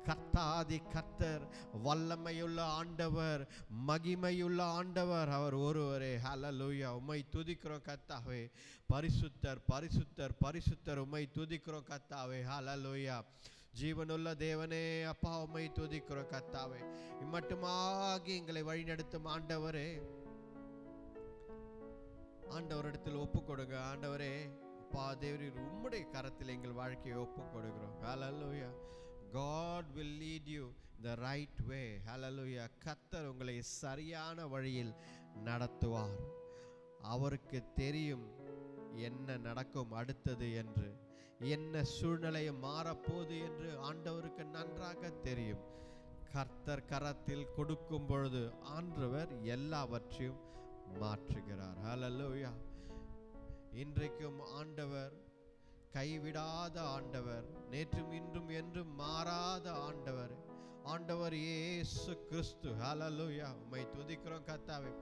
கர்த்தாதி கர்த்தர், வல்லமையுள்ள ஆண்டவர், மகிமையுள்ள ஆண்டவர் அவர் ஒருவரே. ஹல்லேலூயா. உம்மை துதிக்கிறோம் கர்த்தாவே. பரிசுத்தர் பரிசுத்தர் பரிசுத்தர் உம்மை துதிக்கிறோம் கர்த்தாவே. ஹல்லேலூயா. ஜீவனுள்ள தேவனே அப்பா உம்மை துதிக்கிறோம் கர்த்தாவே. இம்மட்டுமாகி எங்களை வழிநடத்தும் ஆண்டவரே, ஆண்டவரிடத்தில் ஒப்பு கொடுங்க. ஆண்டவரே அப்பா தேவரீர் உம்முடைய கரத்தில் எங்கள் வாழ்க்கையை ஒப்பு கொடுக்கிறோம். ஹல்லேலூயா. God will lead you the right way. Hallelujah. கர்த்தர் உங்களை சரியான வழியில் நடத்துவார். அவருக்கு தெரியும் என்ன நடக்கும் அடுத்தது என்று, என்ன சூழ்நிலை மாறப்போகுது என்று ஆண்டவருக்கு நன்றாக தெரியும். கர்த்தர் கரத்தில் கொடுக்கும் பொழுது ஆண்டவர் எல்லாவற்றையும் மாற்றுகிறார். ஹல்லேலூயா. இன்றைக்கும் ஆண்டவர் கைவிடாத ஆண்டவர், நேற்றும் இன்றும் என்றும் மாறாத ஆண்டவர், ஆண்டவர் இயேசு கிறிஸ்து. ஹல்லேலூயா. உம்மை துதிக்கிறோம் கர்த்தாவே.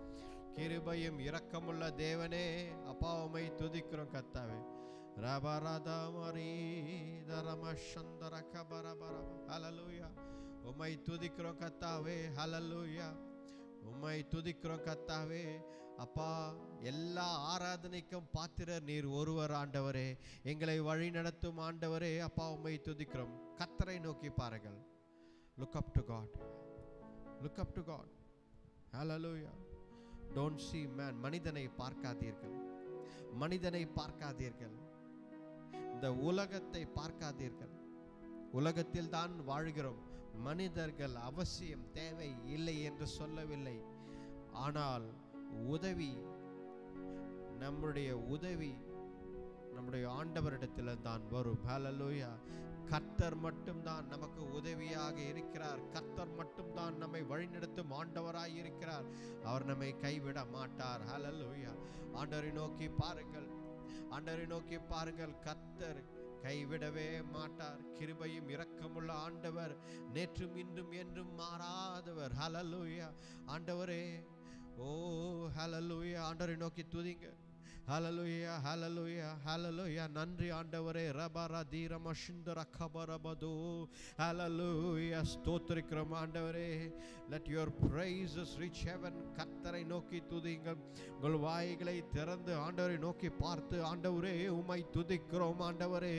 கிருபையும் இரக்கமுள்ள தேவனே அப்பா உம்மை துதிக்கிறோம் கர்த்தாவே. ரபரதமரி தரமஷந்தர கபரபர. ஹல்லேலூயா. உம்மை துதிக்கிறோம் கர்த்தாவே. ஹல்லேலூயா. உம்மை துதிக்கிறோம் கர்த்தாவே. அப்பா எல்லா ஆராதனைக்கும் பாத்திரர் நீர் ஒருவர் ஆண்டவரே. எங்களை வழி நடத்தும் ஆண்டவரே அப்பா உம்மை துதிக்கிறோம். கர்த்தரை நோக்கி பாருங்கள். Look up to God. Look up to God. Hallelujah. Don't see man. மனிதனை பார்க்காதீர்கள், மனிதனை பார்க்காதீர்கள், இந்த உலகத்தை பார்க்காதீர்கள். உலகத்தில் தான் வாழ்கிறோம். மனிதர்கள் அவசியம் தேவை இல்லை என்று சொல்லவில்லை. ஆனால் உதவி, நம்முடைய உதவி நம்முடைய ஆண்டவரிடத்தில் தான் வரும். ஹல்லேலூயா. கர்த்தர் மட்டும்தான் நமக்கு உதவியாக இருக்கிறார். கர்த்தர் மட்டும்தான் நம்மை வழிநடத்தும் ஆண்டவராய் இருக்கிறார். அவர் நம்மை கைவிட மாட்டார். ஹல்லேலூயா. ஆண்டவரை நோக்கி பாருங்கள், ஆண்டவரை நோக்கி பாருங்கள். கர்த்தர் கைவிடவே மாட்டார். கிருபையும் இரக்கமுள்ள ஆண்டவர், நேற்றும் இன்றும் என்றும் மாறாதவர். ஹல்லேலூயா. ஆண்டவரே, ஓ ஹல்லேலூயா. ஆண்டவரை நோக்கி துதிங்க. ஹல்லேலூயா, ஹல்லேலூயா, ஹல்லேலூயா. நன்றி ஆண்டவரே. ரபர தீரம சுந்தர கபரபது. ஹல்லேலூயா. ஸ்தோத்திரிக்கிறோம் ஆண்டவரே. Let your praises reach heaven. கர்த்தரை நோக்கி துதிங்கள். உங்கள் வாய்களை திறந்து ஆண்டவரை நோக்கி பார்த்து, ஆண்டவரே உம்மை துதிக்கிறோம், ஆண்டவரே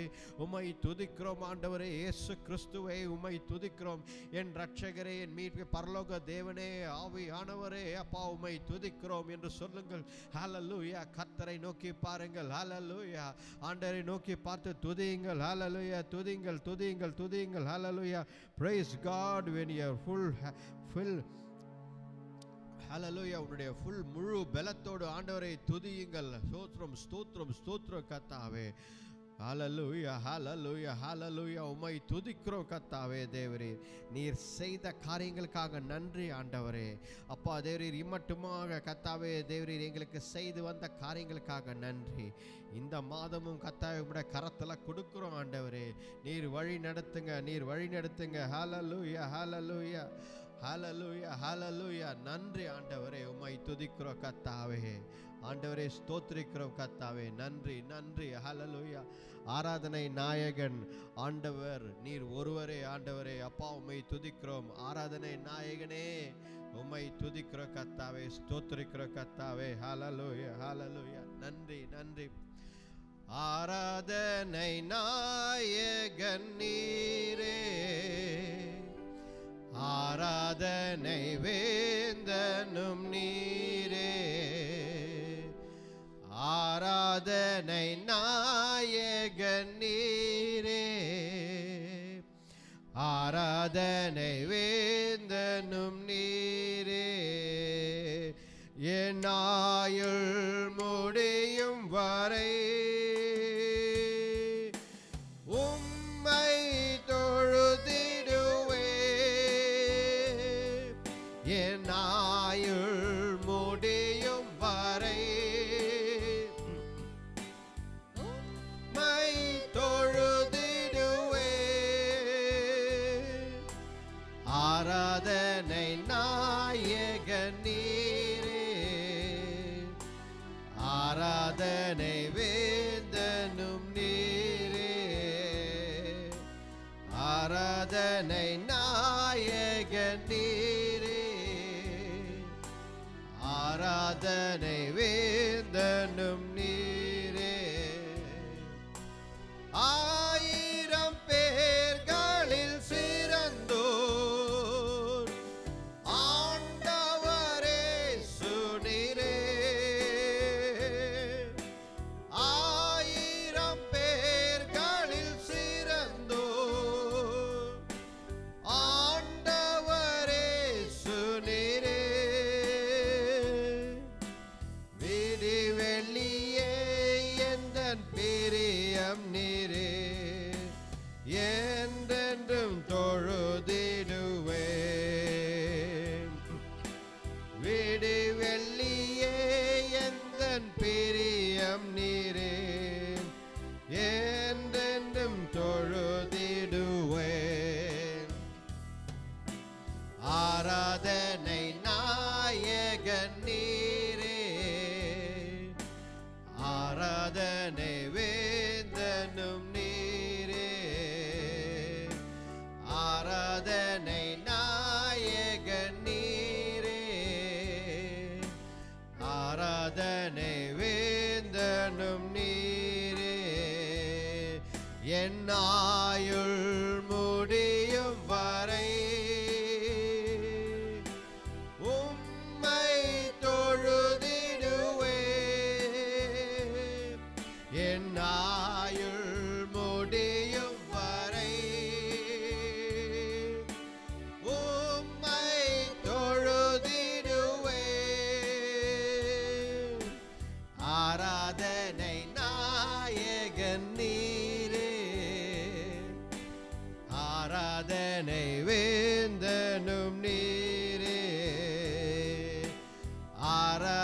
உம்மை துதிக்கிறோம், ஆண்டவரே இயேசு கிறிஸ்துவே உம்மை துதிக்கிறோம். என் இரட்சகரே, என் மீட்பு பரலோக தேவனே, ஆவியானவரே, அப்பா உம்மை துதிக்கிறோம் என்று சொல்லுங்கள். ஹல்லேலூயா. கர்த்தரை நோக்கி பாருங்கள். ஹல்லேலூயா. ஆண்டவரை நோக்கி பார்த்து துதியுங்கள். ஹல்லேலூயா. துதியுங்கள், துதியுங்கள், துதியுங்கள். ஹல்லேலூயா. Praise God when you are full ஹல்லேலூயா. உன்னுடைய ஃபுல் முழு பலத்தோடு ஆண்டவரை துதியுங்கள். ஸ்தோத்திரம், ஸ்தோத்திரம், ஸ்தோத்திரம் கர்த்தாவே. ஹல்லேலூயா, ஹல்லேலூயா, ஹல்லேலூயா. உம்மை துதிக்கிறோம் கர்த்தாவே. தேவரே, நீர் செய்த காரியங்களுக்காக நன்றி ஆண்டவரே. அப்பா தேவரீர், இம்மட்டுமாக கர்த்தாவே தேவரீர் எங்களுக்கு செய்து வந்த காரியங்களுக்காக நன்றி. இந்த மாதமும் கர்த்தாவே உம்முடைய கரத்துல கொடுக்கிறோம் ஆண்டவரே. நீர் வழி நடத்துங்க, நீர் வழி நடத்துங்க. ஹல்லேலூயா, ஹல்லேலூயா, ஹல்லேலூயா, ஹல்லேலூயா. நன்றி ஆண்டவரே. உம்மை துதிக்கிறோம் கர்த்தாவே. ஆண்டவரே ஸ்தோத்திரிக்கிறோம் கர்த்தாவே. நன்றி, நன்றி. ஹல்லேலூயா. ஆராதனை நாயகன் ஆண்டவர் நீர் ஒருவரே ஆண்டவரே. அப்பா உம்மை துதிக்கிறோம். ஆராதனை நாயகனே உம்மை துதிக்கிறோம் கர்த்தாவே. ஸ்தோத்திரிக்கிறோம் கர்த்தாவே. ஹல்லேலூயா, ஹல்லேலூயா. நன்றி, நன்றி. ஆராதனை நாயகன் நீரே, ஆராதனை வேந்தனும் நீரே, ஆராதனை நாயகன் நீரே, ஆராதனை வேந்தனும் நீரே. என் ஆயுள் முடியும் வரை உம்மை தொழுதிடுவே. என் ஆயுள் முடியும் வரை உம்மை தொழுதிடுவே. ஆராதனை நாயகன் நீரே, ஆராதனை வேந்தனும் நீரே, ஆராதனை நாயகன் நீரே, ஆராதனை வேந்தனும் நீரே. ஆயிரம் பேர்களில் சிறந்தோர் ஆண்டவரே சுனிரே. ஆயிரம் பேர்களில் சிறந்தோர் ஆண்டவரே சுனிரே. விடி வெள்ளி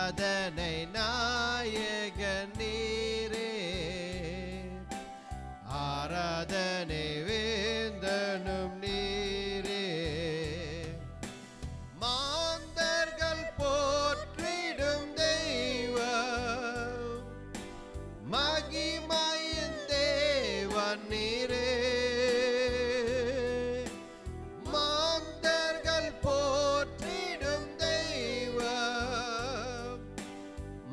ஆராதனை நாயகன் நீரே, ஆராதனை வேந்தனும் நீரே, மாந்தர்கள் போற்றிடும் தெய்வம், மகிமையின் தேவன் நீரே, மாந்தர்கள் போற்றிடும் தெய்வம்,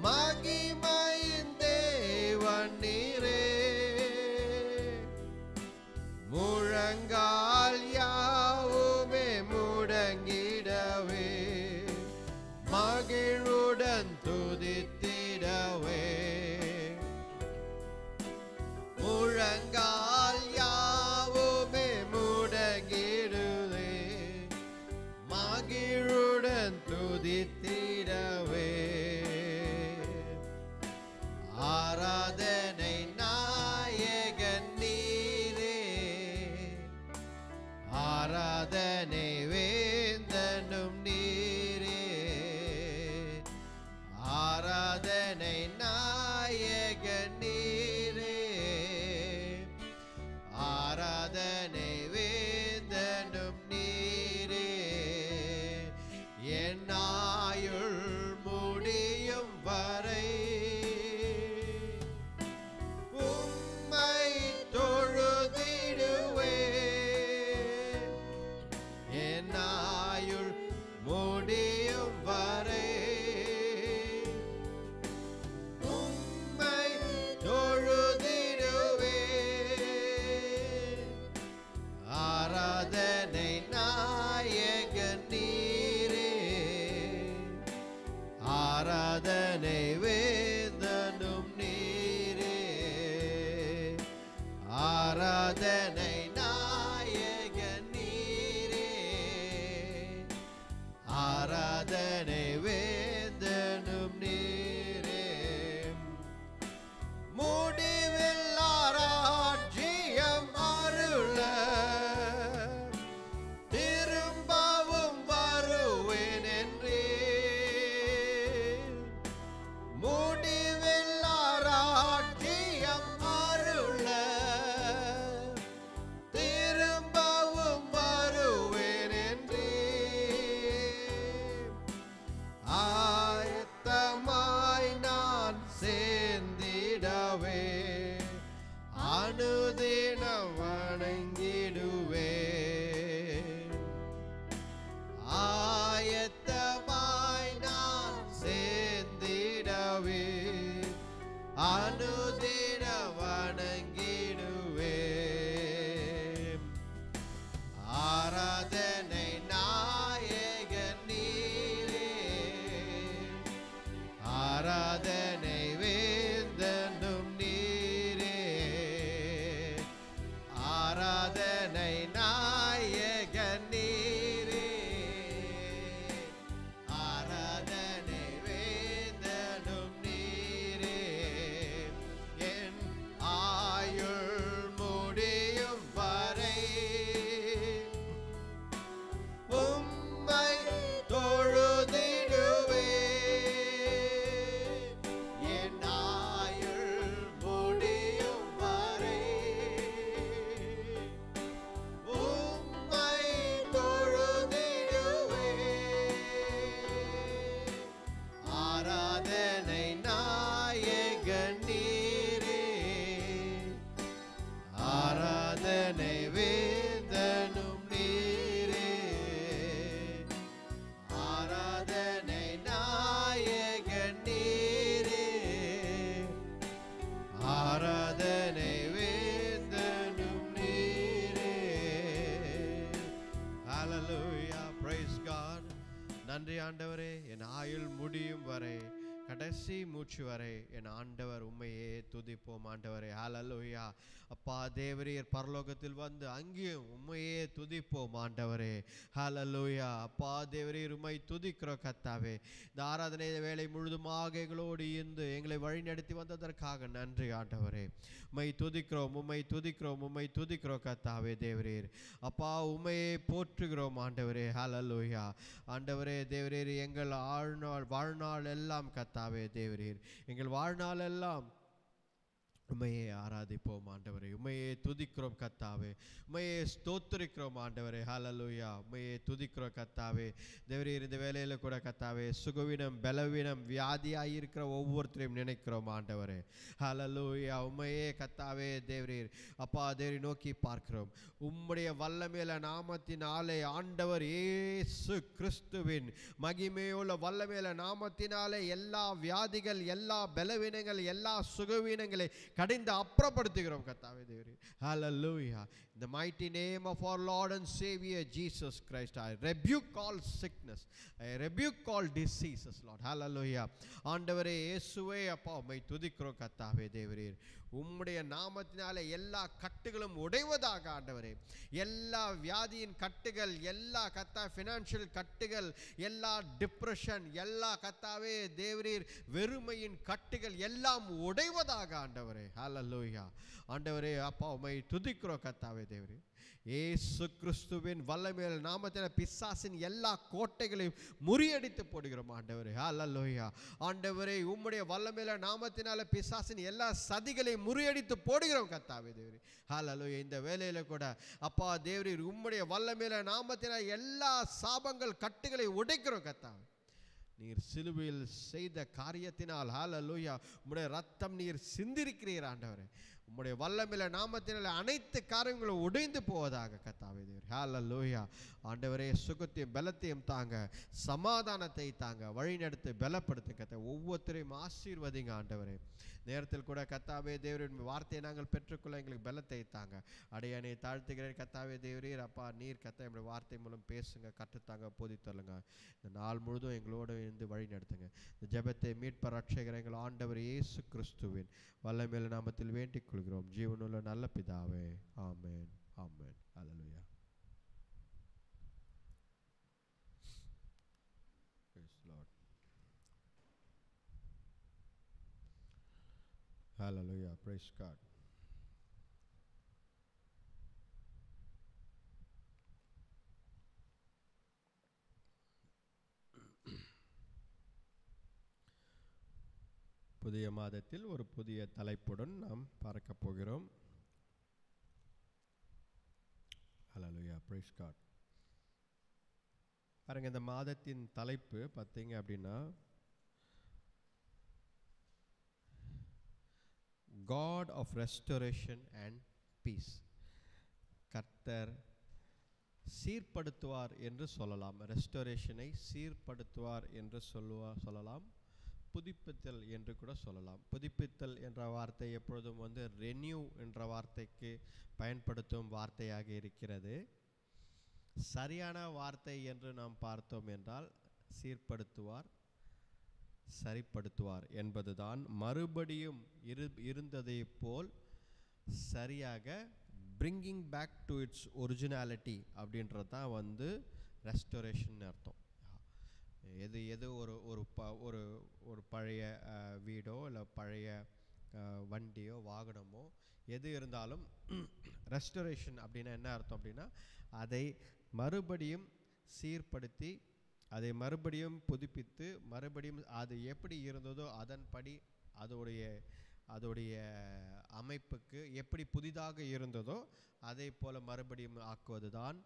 மகிமையின் தேவன் நீரே, முழங்கால் யாவுமே முடங்கிடவே, மகிழுடன் துதித்திடவே, முழங்கால் யாவுமே முடங்கிடுவே, மகிழுடன் துதித்திடவே, ஆராதனை நாயகன் நீரே, ஆராதனை வேந்தனும் நீரே, ஆராதனை நாயகன் நீரே, ஆராதனை வேந்தனும் நீரே, என் ஆயுள் முடியும் வரை உம்மை தொழுதிடுவே, என் ஆயுள் முடியும் வரை உம்மை தொழுதிடுவே, ஆராதனை நாயகன் நீரே, ஆராதனை வேந்தனும் நீரே, ஆராதனை நாயகன் நீரே, ஆராதனை வேந்தனும் நீரே, முடிவில்லா ராஜ்யம் அருள திரும்பவும் வருவேன் என்றே, முடிவில்லா ராஜ்யம் அருள திரும்பவும் வருவேன் என்றே, ஆயத்தமாய் நான் சேர்ந்திடவே, அனுதினம் வணங்கிடுவே, ஆயத்தமாய் நான் சேர்ந்திடவே, அனுதினம் வணங்கிடுவே, ஆராதனை நாயகன் நீரே, ஆராதனை வேந்தனும் நீரே, ஆராதனை நாயகன் நீரே, ஆராதனை வேந்தனும் நீரே, என் ஆயுள் முடியும் வரை உம்மை தொழுதிடுவே, என் ஆயுள் முடியும் வரை உம்மை தொழுதிடுவே, ஆராதனை நாயகன் நீரே, ஆராதனை வேந்தனும் நீரே, ஆராதனை நாயகன் நீரே, ஆராதனை வேந்தனும் நீரே. Hallelujah, praise God. நன்றி ஆண்டவரே, என் ஆயுள் முடியும் வரை கடைசி மூச்சு வரை என் ஆண்டவர் உம்மையே துதிப்போம் ஆண்டவரே. ஹல்லேலூயா. அப்பா தேவரீர் பரலோகத்தில் வந்து அங்கேயும் உம்மையே துதிப்போம் ஆண்டவரே. ஹல்லேலூயா. அப்பா தேவரீர் உம்மை துதிக்கிறோம் கர்த்தாவே. இந்த ஆராதனை வேளை முழுதுமாக எங்களோடு இருந்து எங்களை வழிநடத்தி வந்ததற்காக நன்றி ஆண்டவரே. உம்மை துதிக்கிறோம், உம்மை துதிக்கிறோம், உம்மை துதிக்கிறோம் கர்த்தாவே தேவரீர். அப்பா உம்மையே போற்றுகிறோம் ஆண்டவரே. ஹல்லேலூயா. ஆண்டவரே தேவரீர் எங்கள் வாழ்நாள் எல்லாம் கர்த்தாவே தேவரீர் எங்கள் வாழ்நாள் எல்லாம் உம்மையே ஆராதிப்போம் ஆண்டவரே. உம்மையே துதிக்கிறோம் கர்த்தாவே. உம்மையே ஸ்தோத்திரிக்கிறோம் ஆண்டவரே. ஹல்லேலூயா. உம்மையே துதிக்கிறோம் கர்த்தாவே தேவரீர். இந்த வேளையில் கூட கர்த்தாவே சுகவீனம் பலவீனம் வியாதியாக இருக்கிற ஒவ்வொருத்தரையும் நினைக்கிறோம் ஆண்டவரே. ஹல்லேலூயா. உம்மையே கர்த்தாவே தேவரீர் அப்பா தேவரீர் நோக்கி பார்க்கிறோம். உம்முடைய வல்லமையுள்ள நாமத்தினாலே ஆண்டவர் இயேசு கிறிஸ்துவின் மகிமையுள்ள வல்லமையுள்ள நாமத்தினாலே எல்லா வியாதிகள் எல்லா பலவீனங்கள் எல்லா சுகவீனங்களை கடிந்து அப்புறப்படுத்துகிறோம் கர்த்தாவே தேவரே. Hallelujah. In the mighty name of our Lord and Savior Jesus Christ, I rebuke all sickness, I rebuke all diseases, Lord. Hallelujah. ஆண்டவரே இயேசுவே அப்பா உம்மை துதிக்கிறோம் கர்த்தாவே தேவரே. உம்முடைய நாமத்தினாலே எல்லா கட்டுகளும் உடைவதாக ஆண்டவரே. எல்லா வியாதியின் கட்டுகள் எல்லா கத்தா ஃபினான்ஷியல் கட்டுகள் எல்லா டிப்ரெஷன் எல்லா கத்தாவே தேவரீர் வெறுமையின் கட்டுகள் எல்லாம் உடைவதாக ஆண்டவரே. ஹல்லேலூயா. ஆண்டவரே அப்பா உம்மை துதிக்கிறோம் கர்த்தாவே தேவரே. இயேசு கிறிஸ்துவின் வல்லமையுள்ள நாமத்தினாலே பிசாசின் எல்லா கோட்டைகளையும் முறியடித்து போடுகிறோம் ஆண்டவரே. ஹல்லேலூயா. ஆண்டவரே உம்முடைய வல்லமையுள்ள நாமத்தினாலே பிசாசின் எல்லா சதிகளையும் முறியடித்து போடுகிறோம் கர்த்தாவே தேவரே. ஹல்லேலூயா. இந்த வேளையில கூட அப்பா தேவரீர் உம்முடைய வல்லமையுள்ள நாமத்தினாலே எல்லா சாபங்கள் கட்டுகளை உடைக்கிறோம் கர்த்தாவே. நீர் சிலுவையில் செய்த காரியத்தினால் ஹல்லேலூயா உம்முடைய ரத்தம் நீர் சிந்திருக்கிறீர் ஆண்டவரே. உம்முடைய வல்லமையுள்ள நாமத்தினாலே அனைத்து காரியங்களும் உடைந்து போவதாக கர்த்தாவே தேவரே. ஹல்லேலூயா. ஆண்டவரே சுகத்தையும் பலத்தையும் தாங்க, சமாதானத்தை தாங்க, வழிநடத்தி பலப்படுத்துங்க கர்த்தாவே. ஒவ்வொருத்தரையும் ஆசீர்வதிங்க ஆண்டவரே. நேரத்தில் கூட கர்த்தாவே தேவரின் வார்த்தையை நாங்கள் பெற்றுக்கொள்ள எங்களுக்கு பலத்தை தாங்க. அடையானை தாழ்த்துகிறேன் கர்த்தாவே தேவரீர். அப்பா நீர் கர்த்தா என்னுடைய வார்த்தை மூலம் பேசுங்க, கற்றுத்தாங்க, போதித்தருளுங்க. இந்த நாள் முழுதும் எங்களோடு இருந்து வழி நடத்துங்க. இந்த ஜெபத்தை மீட்பர் ரட்சகர் எங்கள் ஆண்டவர் இயேசு கிறிஸ்துவின் வல்லமையுள்ள நாமத்தில் வேண்டிக் கொள்கிறோம் ஜீவனுள்ள நல்ல பிதாவே. Amen, amen. Hallelujah. Praise the Lord. Hallelujah. Praise God. புதிய மாதத்தில் ஒரு புதிய தலைப்புடன் நாம் பார்க்க போகிறோம். Hallelujah. Praise God. பாருங்க, இந்த மாதத்தின் தலைப்பு பார்த்தீங்க அப்படின்னா God of restoration and peace. கர்த்தர் சீர்படுத்துவார் என்று சொல்லலாம். ரெஸ்டோரேஷனை சீர்படுத்துவார் என்று சொல்லலாம். புதுப்பித்தல் என்று கூட சொல்லலாம். புதுப்பித்தல் என்ற வார்த்தை எப்பொழுதும் ரெனியூ என்ற வார்த்தைக்கு பயன்படுத்தும் வார்த்தையாக இருக்கிறது. சரியான வார்த்தை என்று நாம் பார்த்தோம் என்றால் சீர்படுத்துவார், சரிப்படுத்துவார் என்பதுதான். மறுபடியும் இருந்ததை போல் சரியாக bringing back to its originality அப்படின்றது தான் ரெஸ்டோரேஷன் அர்த்தம். எது ஒரு பழைய வீடோ இல்லை பழைய வண்டியோ வாகனமோ எது இருந்தாலும் ரெஸ்டோரேஷன் அப்படின்னா என்ன அர்த்தம் அப்படின்னா அதை மறுபடியும் சீர்படுத்தி அதை மறுபடியும் புதுப்பித்து மறுபடியும் அது எப்படி இருந்ததோ அதன்படி அதோடைய அமைப்புக்கு எப்படி புதிதாக இருந்ததோ அதை போல மறுபடியும் ஆக்குவது தான்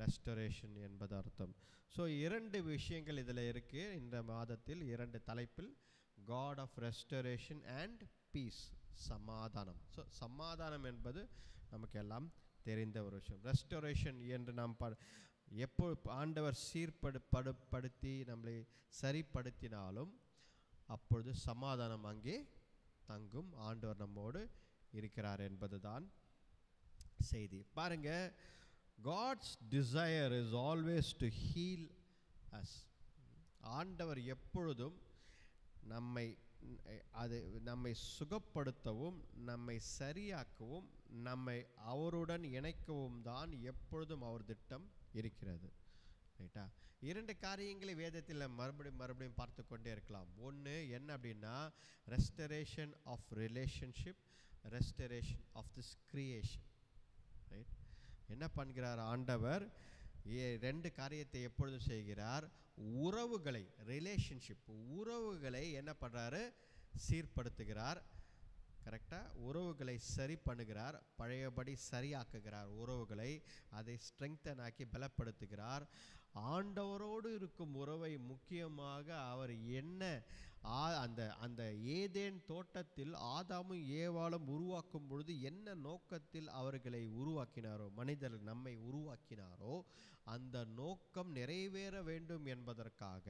ரெஸ்டோரேஷன் என்பது அர்த்தம். ஸோ 2 விஷயங்கள் இதில் இருக்குது. இந்த மாதத்தில் 2 தலைப்பில் god of restoration and peace, சமாதானம். ஸோ சமாதானம் என்பது நமக்கு எல்லாம் தெரிந்த ஒரு விஷயம். ரெஸ்டோரேஷன் என்று நாம் எப்போ ஆண்டவர் சீர்படுத்தி நம்மளை சரிப்படுத்தினாலும் அப்பொழுது சமாதானம் அங்கே தங்கும். ஆண்டவர் நம்மோடு இருக்கிறார் என்பதுதான் செய்தி. பாருங்க, God's desire is always to heal us. ஆண்டவர் எப்பொழுதும் நம்மை அது நம்மை சுகப்படுத்தவும் நம்மை சரியாக்கவும் நம்மை அவருடன் இணைக்கவும் தான் எப்பொழுதும் அவர் திட்டம் இருக்கிறது. ரைட்டா? 2 காரியங்களை வேதத்தில் மறுபடியும் பார்த்து கொண்டே இருக்கலாம். ஒன்று என்ன அப்படின்னா, restoration of relationship, restoration of this creation. Right? என்ன பண்ணுகிறார் ஆண்டவர்? 2 காரியத்தை எப்பொழுதும் செய்கிறார். உறவுகளை, ரிலேஷன்ஷிப் உறவுகளை என்ன பண்ணுறாரு? சீர்படுத்துகிறார். கரெக்டாக உறவுகளை சரி பண்ணுகிறார், பழையபடி சரியாக்குகிறார் உறவுகளை, அதை ஸ்ட்ரெங்தன் ஆக்கி பலப்படுத்துகிறார். ஆண்டவரோடு இருக்கும் உறவை முக்கியமாக அவர் என்ன அந்த அந்த ஏதேன் தோட்டத்தில் ஆதாமும் ஏவாளும் உருவாக்கும் பொழுது என்ன நோக்கத்தில் அவர்களை உருவாக்கினாரோ, மனிதர்கள் நம்மை உருவாக்கினாரோ, அந்த நோக்கம் நிறைவேற வேண்டும் என்பதற்காக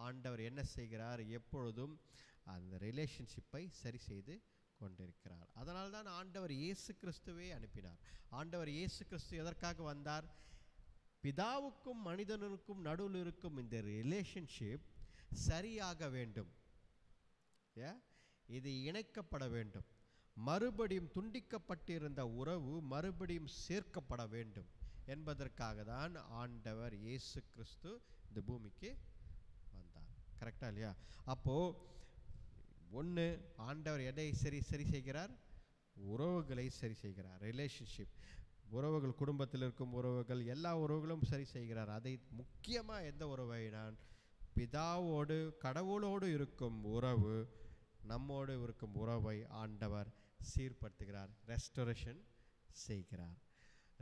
ஆண்டவர் என்ன செய்கிறார்? எப்பொழுதும் அந்த ரிலேஷன்ஷிப்பை சரி செய்து கொண்டிருக்கிறார். அதனால் தான் ஆண்டவர் இயேசு கிறிஸ்துவே அனுப்பினார். ஆண்டவர் இயேசு கிறிஸ்து எதற்காக வந்தார்? பிதாவுக்கும் மனிதனுக்கும் நடுவில் இருக்கும் இந்த ரிலேஷன்ஷிப் சரியாக வேண்டும், இது இணைக்கப்பட வேண்டும். மறுபடியும் துண்டிக்கப்பட்டிருந்த உறவு மறுபடியும் சேர்க்கப்பட வேண்டும் என்பதற்காக தான் ஆண்டவர் இயேசு கிறிஸ்து இந்த பூமிக்கு வந்தார். கரெக்டா இல்லையா? அப்போ ஒன்று, ஆண்டவர் எதை சரி செய்கிறார்? உறவுகளை சரி செய்கிறார். ரிலேஷன்ஷிப், உறவுகள், குடும்பத்தில் இருக்கும் உறவுகள், எல்லா உறவுகளும் சரி செய்கிறார். அதை முக்கியமாக எந்த உறவை? நான் பிதாவோடு கடவுளோடு இருக்கும் உறவு, நம்மோடு இருக்கும் உறவை ஆண்டவர் சீர்படுத்துகிறார், ரெஸ்டரேஷன் செய்கிறார்.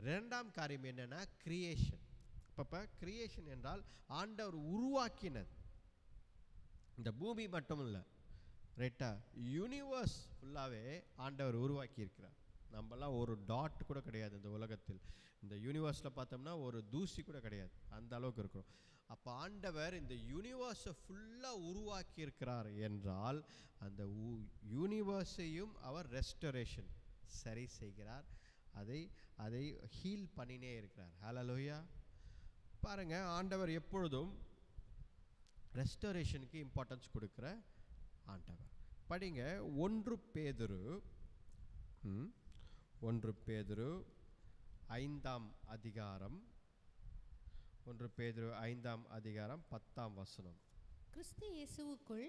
2ஆம் காரியம் என்னன்னா கிரியேஷன். அப்போ கிரியேஷன் என்றால் ஆண்டவர் உருவாக்கினது. இந்த பூமி மட்டும் இல்லை, ரைட்டா, யூனிவர்ஸ் ஃபுல்லாகவே ஆண்டவர் உருவாக்கி இருக்கிறார். நம்மலாம் ஒரு டாட் கூட கிடையாது இந்த உலகத்தில். இந்த யூனிவர்ஸில் பார்த்தோம்னா ஒரு தூசி கூட கிடையாது, அந்த அளவுக்கு இருக்கிறோம். அப்போ ஆண்டவர் இந்த யூனிவர்ஸை ஃபுல்லாக உருவாக்கி இருக்கிறார் என்றால் அந்த யூனிவர்ஸையும் அவர் ரெஸ்டரேஷன் சரி செய்கிறார், அதை ஹீல் பண்ணினே இருக்கிறார். ஹல்லேலூயா. பாருங்க, ஆண்டவர் எப்பொழுதும் ரெஸ்டரேஷனுக்கு இம்பார்ட்டன்ஸ் கொடுக்குற ஆண்டவர். படிங்க 1 பேதுரு 5ஆம் அதிகாரம் 10ஆம் வசனம். கிறிஸ்து இயேசுவுக்குள்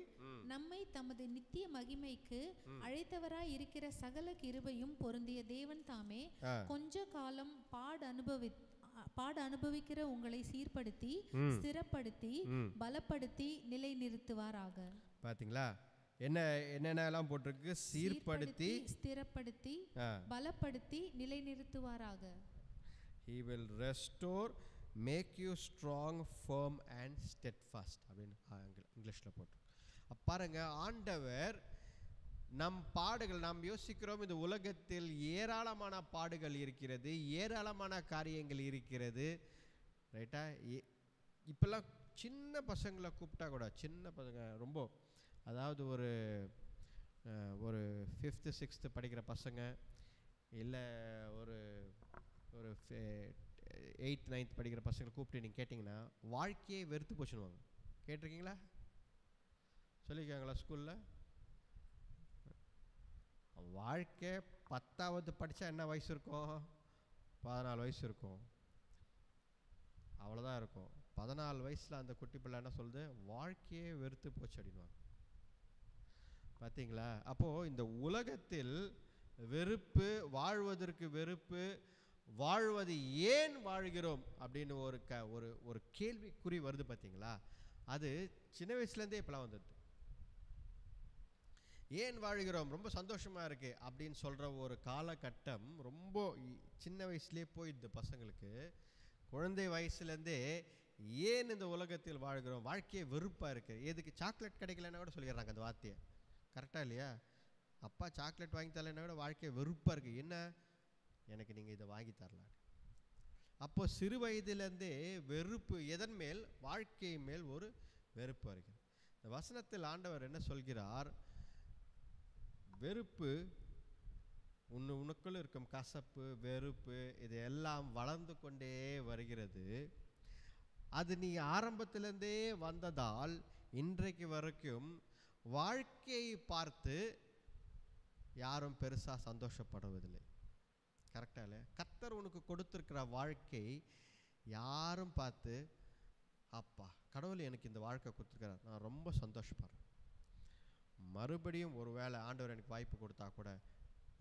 நம்மை தமது நித்திய மகிமைக்கு அழைத்தவராய் இருக்கிற சகல கிருபையும் பொருந்திய தேவன் தாமே கொஞ்ச காலம் பாடு அனுபவிக்கிற உங்களை சீர்படுத்தி, ஸ்திரப்படுத்தி, பலப்படுத்தி, நிலை நிறுத்துவாராக. பாத்தீங்களா என்னென்னலாம் போட்டிருக்கு? சீர்படுத்தி, ஸ்திரப்படுத்தி, பலப்படுத்தி, நிலை நிறுத்துவாராக. He will restore, make you strong, firm and steadfast அப்படின்னு இங்கிலீஷில் போட்டிருக்கு. பாருங்க, ஆண்டவர் நம் பாடுகள், நாம் யோசிக்கிறோம் இந்த உலகத்தில் ஏராளமான பாடுகள் இருக்கிறது, ஏராளமான காரியங்கள் இருக்கிறது, ரைட்டா? இப்பெல்லாம் சின்ன பசங்களை கூப்பிட்டா கூட, சின்ன பசங்க ரொம்ப, அதாவது ஒரு 5th 6th படிக்கிற பசங்க, இல்லை ஒரு 8th 9th படிக்கிற பசங்களை கூப்பிட்டு நீங்கள் கேட்டிங்கன்னா வாழ்க்கையே வெறுத்து போச்சுன்னுவாங்க. கேட்டிருக்கீங்களா? சொல்லியிருக்காங்களா ஸ்கூலில்? வாழ்க்கை 10வது படித்தா என்ன வயசு இருக்கும்? 14 வயசு இருக்கும், அவ்வளோதான் இருக்கும். 14 வயசில் அந்த குட்டி பிள்ளை என்ன சொல்லுது? வாழ்க்கையே வெறுத்து போச்சு அப்படின்வாங்க. பார்த்தீங்களா? அப்போது இந்த உலகத்தில் வெறுப்பு, வாழ்வதற்கு வெறுப்பு, வாழ்வது ஏன் வாழ்கிறோம் அப்படின்னு ஒரு கேள்விக்குறி வருது. பார்த்தீங்களா? அது சின்ன வயசுலேருந்தே இப்போலாம் வந்தது. ஏன் வாழ்கிறோம், ரொம்ப சந்தோஷமாக இருக்குது அப்படின்னு சொல்கிற ஒரு காலகட்டம் ரொம்ப சின்ன வயசுலேயே போயிடுது பசங்களுக்கு. குழந்தை வயசுலேருந்தே ஏன் இந்த உலகத்தில் வாழ்கிறோம், வாழ்க்கையே வெறுப்பாக இருக்குது, எதுக்கு சாக்லேட் கிடைக்கலன்னா கூட சொல்லிடுறாங்க அந்த வார்த்தையை. கரெக்டாக இல்லையா? அப்பா சாக்லேட் வாங்கி தரலைன்னா கூட வாழ்க்கையை வெறுப்பாக இருக்குது. என்ன, எனக்கு நீங்கள் இதை வாங்கி தரல. அப்போ சிறு வயதிலேருந்தே வெறுப்பு, எதன் மேல்? வாழ்க்கை மேல் ஒரு வெறுப்பு வருகிறது. இந்த வசனத்தில் ஆண்டவர் என்ன சொல்கிறார்? வெறுப்பு, உனக்குள்ள இருக்கும் கசப்பு, வெறுப்பு, இது எல்லாம் வளர்ந்து கொண்டே வருகிறது. அது நீ ஆரம்பத்திலேருந்தே வந்ததால் இன்றைக்கு வரைக்கும் வாழ்க்கையை பார்த்து யாரும் பெருசா சந்தோஷப்படுவதில்லை. கரெக்டா இல்லை? கர்த்தர் உனக்கு கொடுத்திருக்கிற வாழ்க்கை யாரும் பார்த்து அப்பா கடவுள் எனக்கு இந்த வாழ்க்கை கொடுத்துருக்கிறார், நான் ரொம்ப சந்தோஷப்படுறேன், மறுபடியும் ஒரு வேளை ஆண்டவர் எனக்கு வாய்ப்பு கொடுத்தா கூட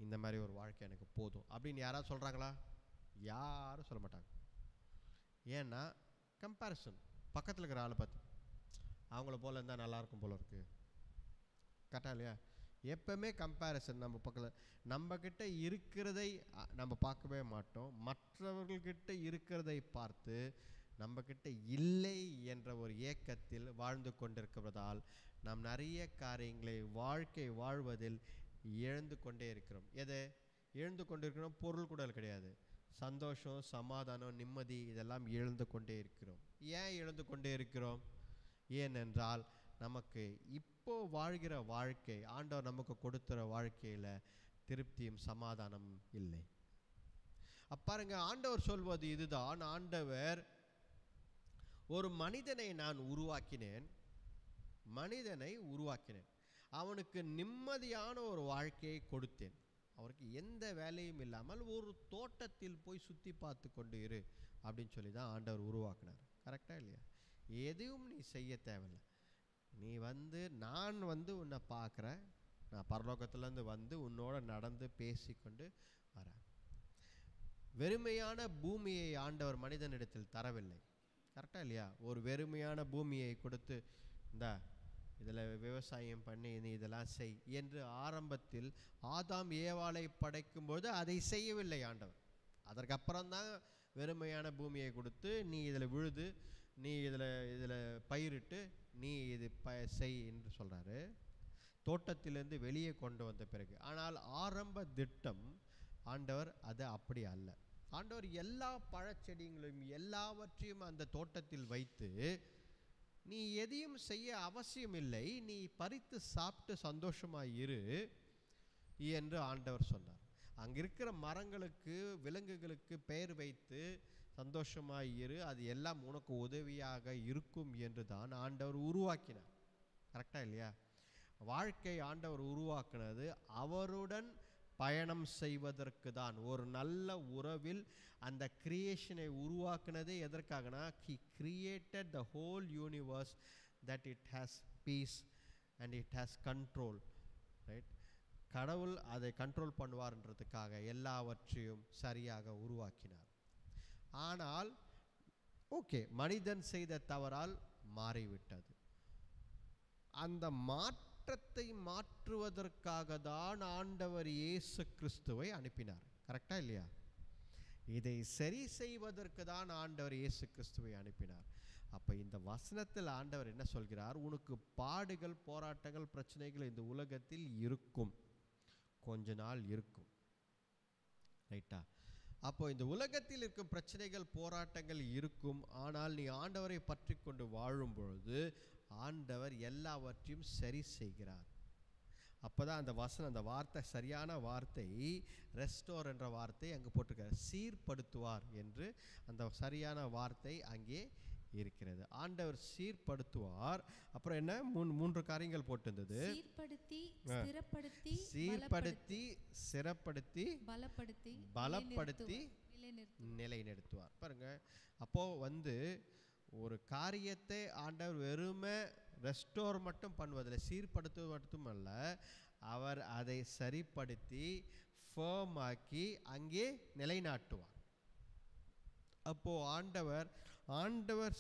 இந்த மாதிரி ஒரு வாழ்க்கை எனக்கு போதும் அப்படின்னு யாராவது சொல்கிறாங்களா? யாரும் சொல்ல மாட்டாங்க. ஏன்னா கம்பேரிசன், பக்கத்தில் இருக்கிற ஆளை பார்த்து அவங்கள போல இருந்தால் நல்லாயிருக்கும் போல இருக்கு. கரெக்டா இல்லையா? எப்பவுமே கம்பேரிசன். நம்ம பக்கத்தில் நம்மக்கிட்ட இருக்கிறதை நம்ம பார்க்கவே மாட்டோம், மற்றவர்கள்கிட்ட இருக்கிறதை பார்த்து நம்மக்கிட்ட இல்லை என்ற ஒரு ஏக்கத்தில் வாழ்ந்து கொண்டிருக்கிறதால் நாம் நிறைய காரியங்களை வாழ்க்கை வாழ்வதில் இழந்து கொண்டே இருக்கிறோம். எதை இழந்து கொண்டிருக்கிறோம்? பொருள் கூட கிடையாது, சந்தோஷம், சமாதானம், நிம்மதி, இதெல்லாம் இழந்து கொண்டே இருக்கிறோம். ஏன் இழந்து கொண்டே இருக்கிறோம்? ஏனென்றால் நமக்கு இப்போ வாழ்கிற வாழ்க்கை, ஆண்டவர் நமக்கு கொடுத்துற வாழ்க்கையில் திருப்தியும் சமாதானமும் இல்லை. பாருங்க, ஆண்டவர் சொல்வது இதுதான். ஆண்டவர் ஒரு மனிதனை நான் உருவாக்கினேன், அவனுக்கு நிம்மதியான ஒரு வாழ்க்கையை கொடுத்தேன், அவருக்கு எந்த வேலையும் இல்லாமல் ஒரு தோட்டத்தில் போய் சுற்றி பார்த்து கொண்டு இரு அப்படின்னு சொல்லி தான் ஆண்டவர் உருவாக்கினார். கரெக்டாக இல்லையா? எதுவும் நீ செய்ய தேவையில்லை. நீ நான் உன்னை பார்க்குறேன், நான் பரலோகத்துலேருந்து உன்னோட நடந்து பேசிக்கொண்டு வரேன். வெறுமையான பூமியை ஆண்டவர் மனிதனிடத்தில் தரவில்லை. கரெக்டாக இல்லையா? ஒரு வெறுமையான பூமியை கொடுத்து இதில் விவசாயம் பண்ணி நீ இதெல்லாம் செய் என்று ஆரம்பத்தில் ஆதாம் ஏவாளை படைக்கும்போது அதை செய்யவில்லை ஆண்டவர். அதற்கப்புறம்தான் வெறுமையான பூமியை கொடுத்து நீ இதில் விழுது, நீ இதில் பயிரிட்டு நீ இது செய் என்று சொல்கிறாரு, தோட்டத்திலிருந்து வெளியே கொண்டு வந்த பிறகு. ஆனால் ஆரம்ப திட்டம் ஆண்டவர் அது அப்படி அல்ல. ஆண்டவர் எல்லா பழச்செடிகளையும் எல்லாவற்றையும் அந்த தோட்டத்தில் வைத்து நீ எதையும் செய்ய அவசியம் இல்லை, நீ பறித்து சாப்பிட்டு சந்தோஷமாக இரு என்று ஆண்டவர் சொன்னார். அங்கே இருக்கிற மரங்களுக்கு, விலங்குகளுக்கு பெயர் வைத்து சந்தோஷமாக இரு, அது எல்லாம் உனக்கு உதவியாக இருக்கும் என்று தான் ஆண்டவர் உருவாக்கினார். கரெக்டாக இல்லையா? வாழ்க்கை ஆண்டவர் உருவாக்கினது அவருடன் பயணம் செய்வதற்கு தான். ஒரு நல்ல உறவில் அந்த கிரியேஷனை உருவாக்குனதே எதற்காகனா, he created the whole universe that it has peace and it has control, right? கடவுள் அதை கண்ட்ரோல் பண்ணுவார்ன்றதுக்காக எல்லாவற்றையும் சரியாக உருவாக்கினார். ஆனால் ஓகே, மனிதன் செய்த தவறால் மாறிவிட்டது. அந்த மாற்றத்தை மாற்றுவதற்காக தான் ஆண்டவர் இயேசு கிறிஸ்துவை அனுப்பினார். கரெக்டா இல்லையா? இதை சரி செய்வதற்கு தான் ஆண்டவர் இயேசு கிறிஸ்துவை அனுப்பினார். அப்போ இந்த வசனத்தில் ஆண்டவர் என்ன சொல்கிறார்? உனக்கு பாடுகள், போராட்டங்கள், பிரச்சனைகள் இந்த உலகத்தில் இருக்கும், கொஞ்ச நாள் இருக்கும். ரைட்டா? அப்போ இந்த உலகத்தில் இருக்கும் பிரச்சனைகள், போராட்டங்கள் இருக்கும். ஆனால் நீ ஆண்டவரை பற்றி கொண்டு வாழும் பொழுது ஆண்டவர் எல்லாவற்றையும் சரி செய்கிறார். அப்போதான் அந்த வசனம், அந்த வார்த்தை, சரியான வார்த்தை ரெஸ்டோர் என்ற வார்த்தை அங்கே போட்டிருக்கார். சீர்படுத்துவார் என்று அந்த சரியான வார்த்தை அங்கே இருக்கிறது. ஆண்டவர் சீர்படுத்துவார். அப்புறம் என்ன? மூன்று காரியங்கள் போட்டிருந்தது. சீர்படுத்தி, சிறப்படுத்தி, பலப்படுத்தி, நிலைநிறுத்துவார். பாருங்க, அப்போ ஒரு காரியத்தை ஆண்டவர் வெறுமை ரெஸ்டோர் மட்டும் பண்ணுவதில்லை, சீர்படுத்துவது மட்டுமல்ல, அவர் அதை சரிப்படுத்தி ஃபேர்ம் ஆக்கி அங்கே நிலைநாட்டுவார். அப்போ ஆண்டவர்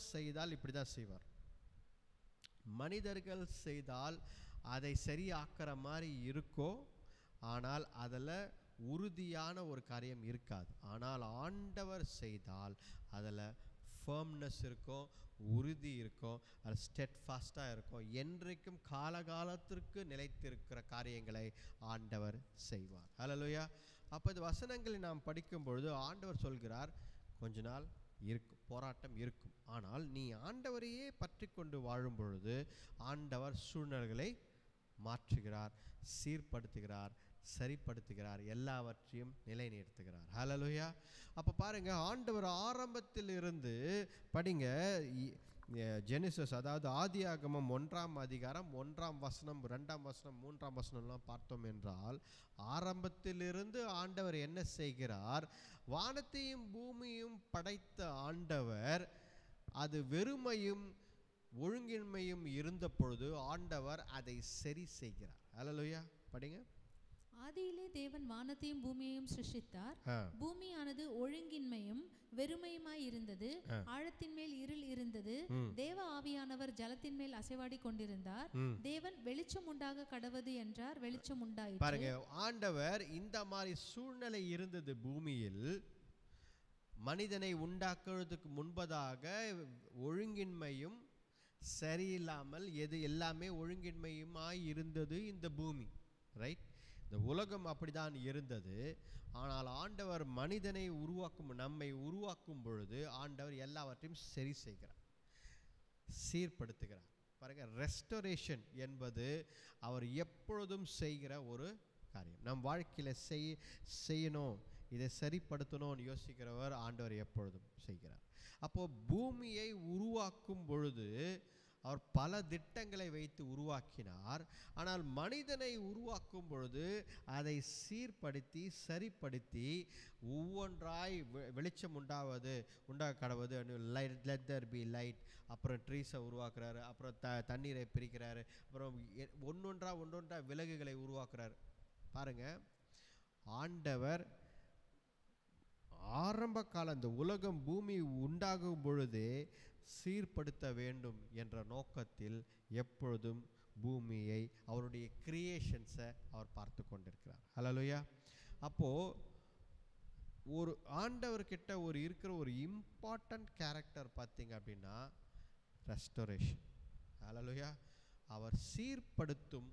செய்தால் இப்படி தான் செய்வார். மனிதர்கள் செய்தால் அதை சரியாக்குற மாதிரி இருக்கோ, ஆனால் அதில் உறுதியான ஒரு காரியம் இருக்காது. ஆனால் ஆண்டவர் செய்தால் அதில் ஃபேர்ம்னஸ் இருக்கும், உறுதி இருக்கும், அது ஸ்டெட்ஃபாஸ்டாக இருக்கும். என்றைக்கும் காலகாலத்திற்கு நிலைத்திருக்கிற காரியங்களை ஆண்டவர் செய்வார். ஹல்லேலூயா. அப்போ இந்த வசனங்களை நாம் படிக்கும் பொழுது ஆண்டவர் சொல்கிறார், கொஞ்ச நாள் இருக்கும், போராட்டம் இருக்கும். ஆனால் நீ ஆண்டவரையே பற்றி கொண்டு வாழும் பொழுது ஆண்டவர் சூழ்நிலைகளை மாற்றுகிறார், சீர்படுத்துகிறார், சரிப்படுத்துகிறார், எல்லாவற்றையும் நிலைநிறுத்துகிறார். ஹல்லேலூயா. அப்போ பாருங்க, ஆண்டவர் ஆரம்பத்தில் இருந்து படிங்க, ஜெனிசஸ், அதாவது ஆதியாகமம் 1ஆம் அதிகாரம் 1ஆம் வசனம் 2ஆம் வசனம் 3ஆம் வசனம்லாம் பார்த்தோம் என்றால், ஆரம்பத்திலிருந்து ஆண்டவர் என்ன செய்கிறார்? வானத்தையும் பூமியும் படைத்த ஆண்டவர் அது வெறுமையும் ஒழுங்கின்மையும் இருந்த பொழுது ஆண்டவர் அதை சரி செய்கிறார். அல்லேலூயா. படிங்க. ஆதியிலே தேவன் வானத்தையும் பூமியையும் சிருஷ்டித்தார். பூமியானது ஒழுங்கின்மையும் வெறுமையுமாய் இருந்தது. ஆழத்தின் மேல் இருள் இருந்தது. தேவ ஆவியானவர் ஜலத்தின் மேல் அசைவாடி கொண்டிருந்தார். தேவன் வெளிச்சம் உண்டாக கடவது என்றார். வெளிச்சம் உண்டாயிற்று. பாருங்க, ஆண்டவர் இந்த மாதிரி சூழ்நிலை இருந்தது பூமியில். மனிதனை உண்டாக்குறதுக்கு முன்பதாக ஒழுங்கின்மையும் சரியில்லாமல் எல்லாமே ஒழுங்கின்மையுமாய் இருந்தது இந்த பூமி. ரைட்? இந்த உலகம் அப்படிதான் இருந்தது. ஆனால் ஆண்டவர் மனிதனை நம்மை உருவாக்கும் பொழுது ஆண்டவர் எல்லாவற்றையும் சரி செய்கிறார், சீர்படுத்துகிறார். பாருங்க, ரெஸ்டோரேஷன் என்பது அவர் எப்பொழுதும் செய்கிற ஒரு காரியம். நம் வாழ்க்கையில் செய்யணும், இதை சரிப்படுத்தணும்னு யோசிக்கிறவர் ஆண்டவர் எப்பொழுதும் செய்கிறார். அப்போ பூமியை உருவாக்கும் பொழுது அவர் பல திட்டங்களை வைத்து உருவாக்கினார். ஆனால் மனிதனை உருவாக்கும் பொழுது அதை சீர்படுத்தி சரிப்படுத்தி ஒவ்வொன்றாய் வெளிச்சம் உண்டாக கடவுது. Let there be light. அப்புறம் ட்ரீஸை உருவாக்குறாரு, அப்புறம் தண்ணீரை பிரிக்கிறாரு, அப்புறம் ஒன்றொன்றா விலங்குகளை உருவாக்குறாரு. பாருங்க, ஆண்டவர் ஆரம்ப காலம் இந்த உலகம் பூமி உண்டாகும் பொழுதே சீர்படுத்த வேண்டும் என்ற நோக்கத்தில் எப்பொழுதும் பூமியை, அவருடைய கிரியேஷன்ஸை அவர் பார்த்து கொண்டிருக்கிறார். ஹல்லேலூயா. அப்போது ஒரு ஆண்டவர்கிட்ட இருக்கிற ஒரு இம்பார்ட்டன்ட் கேரக்டர் பார்த்தீங்க அப்படின்னா ரெஸ்டோரேஷன். ஹல்லேலூயா. அவர் சீர்படுத்தும்,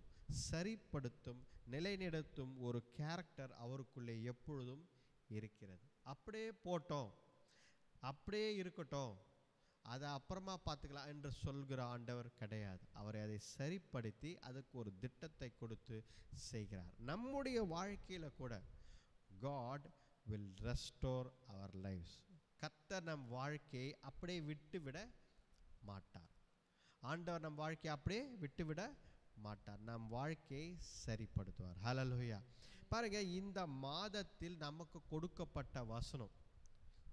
சரிப்படுத்தும், நிலைநிறுத்தும் ஒரு கேரக்டர் அவருக்குள்ளே எப்பொழுதும் இருக்கிறது. அப்படியே போட்டோம், அப்படியே இருக்கட்டும், அதை அப்புறமா பார்த்துக்கலாம் என்று சொல்கிற ஆண்டவர் கிடையாது. அவர் அதை சரிப்படுத்தி அதுக்கு ஒரு திட்டத்தை கொடுத்து செய்கிறார். நம்முடைய வாழ்க்கையில் கூட God will restore our lives. கர்த்தர் நம் வாழ்க்கையை அப்படியே விட்டுவிட மாட்டார். ஆண்டவர் நம் வாழ்க்கையை அப்படியே விட்டுவிட மாட்டார். நம் வாழ்க்கையை சரிப்படுத்துவார். ஹல்லேலூயா. பாருங்க, இந்த மாதத்தில் நமக்கு கொடுக்கப்பட்ட வசனம்,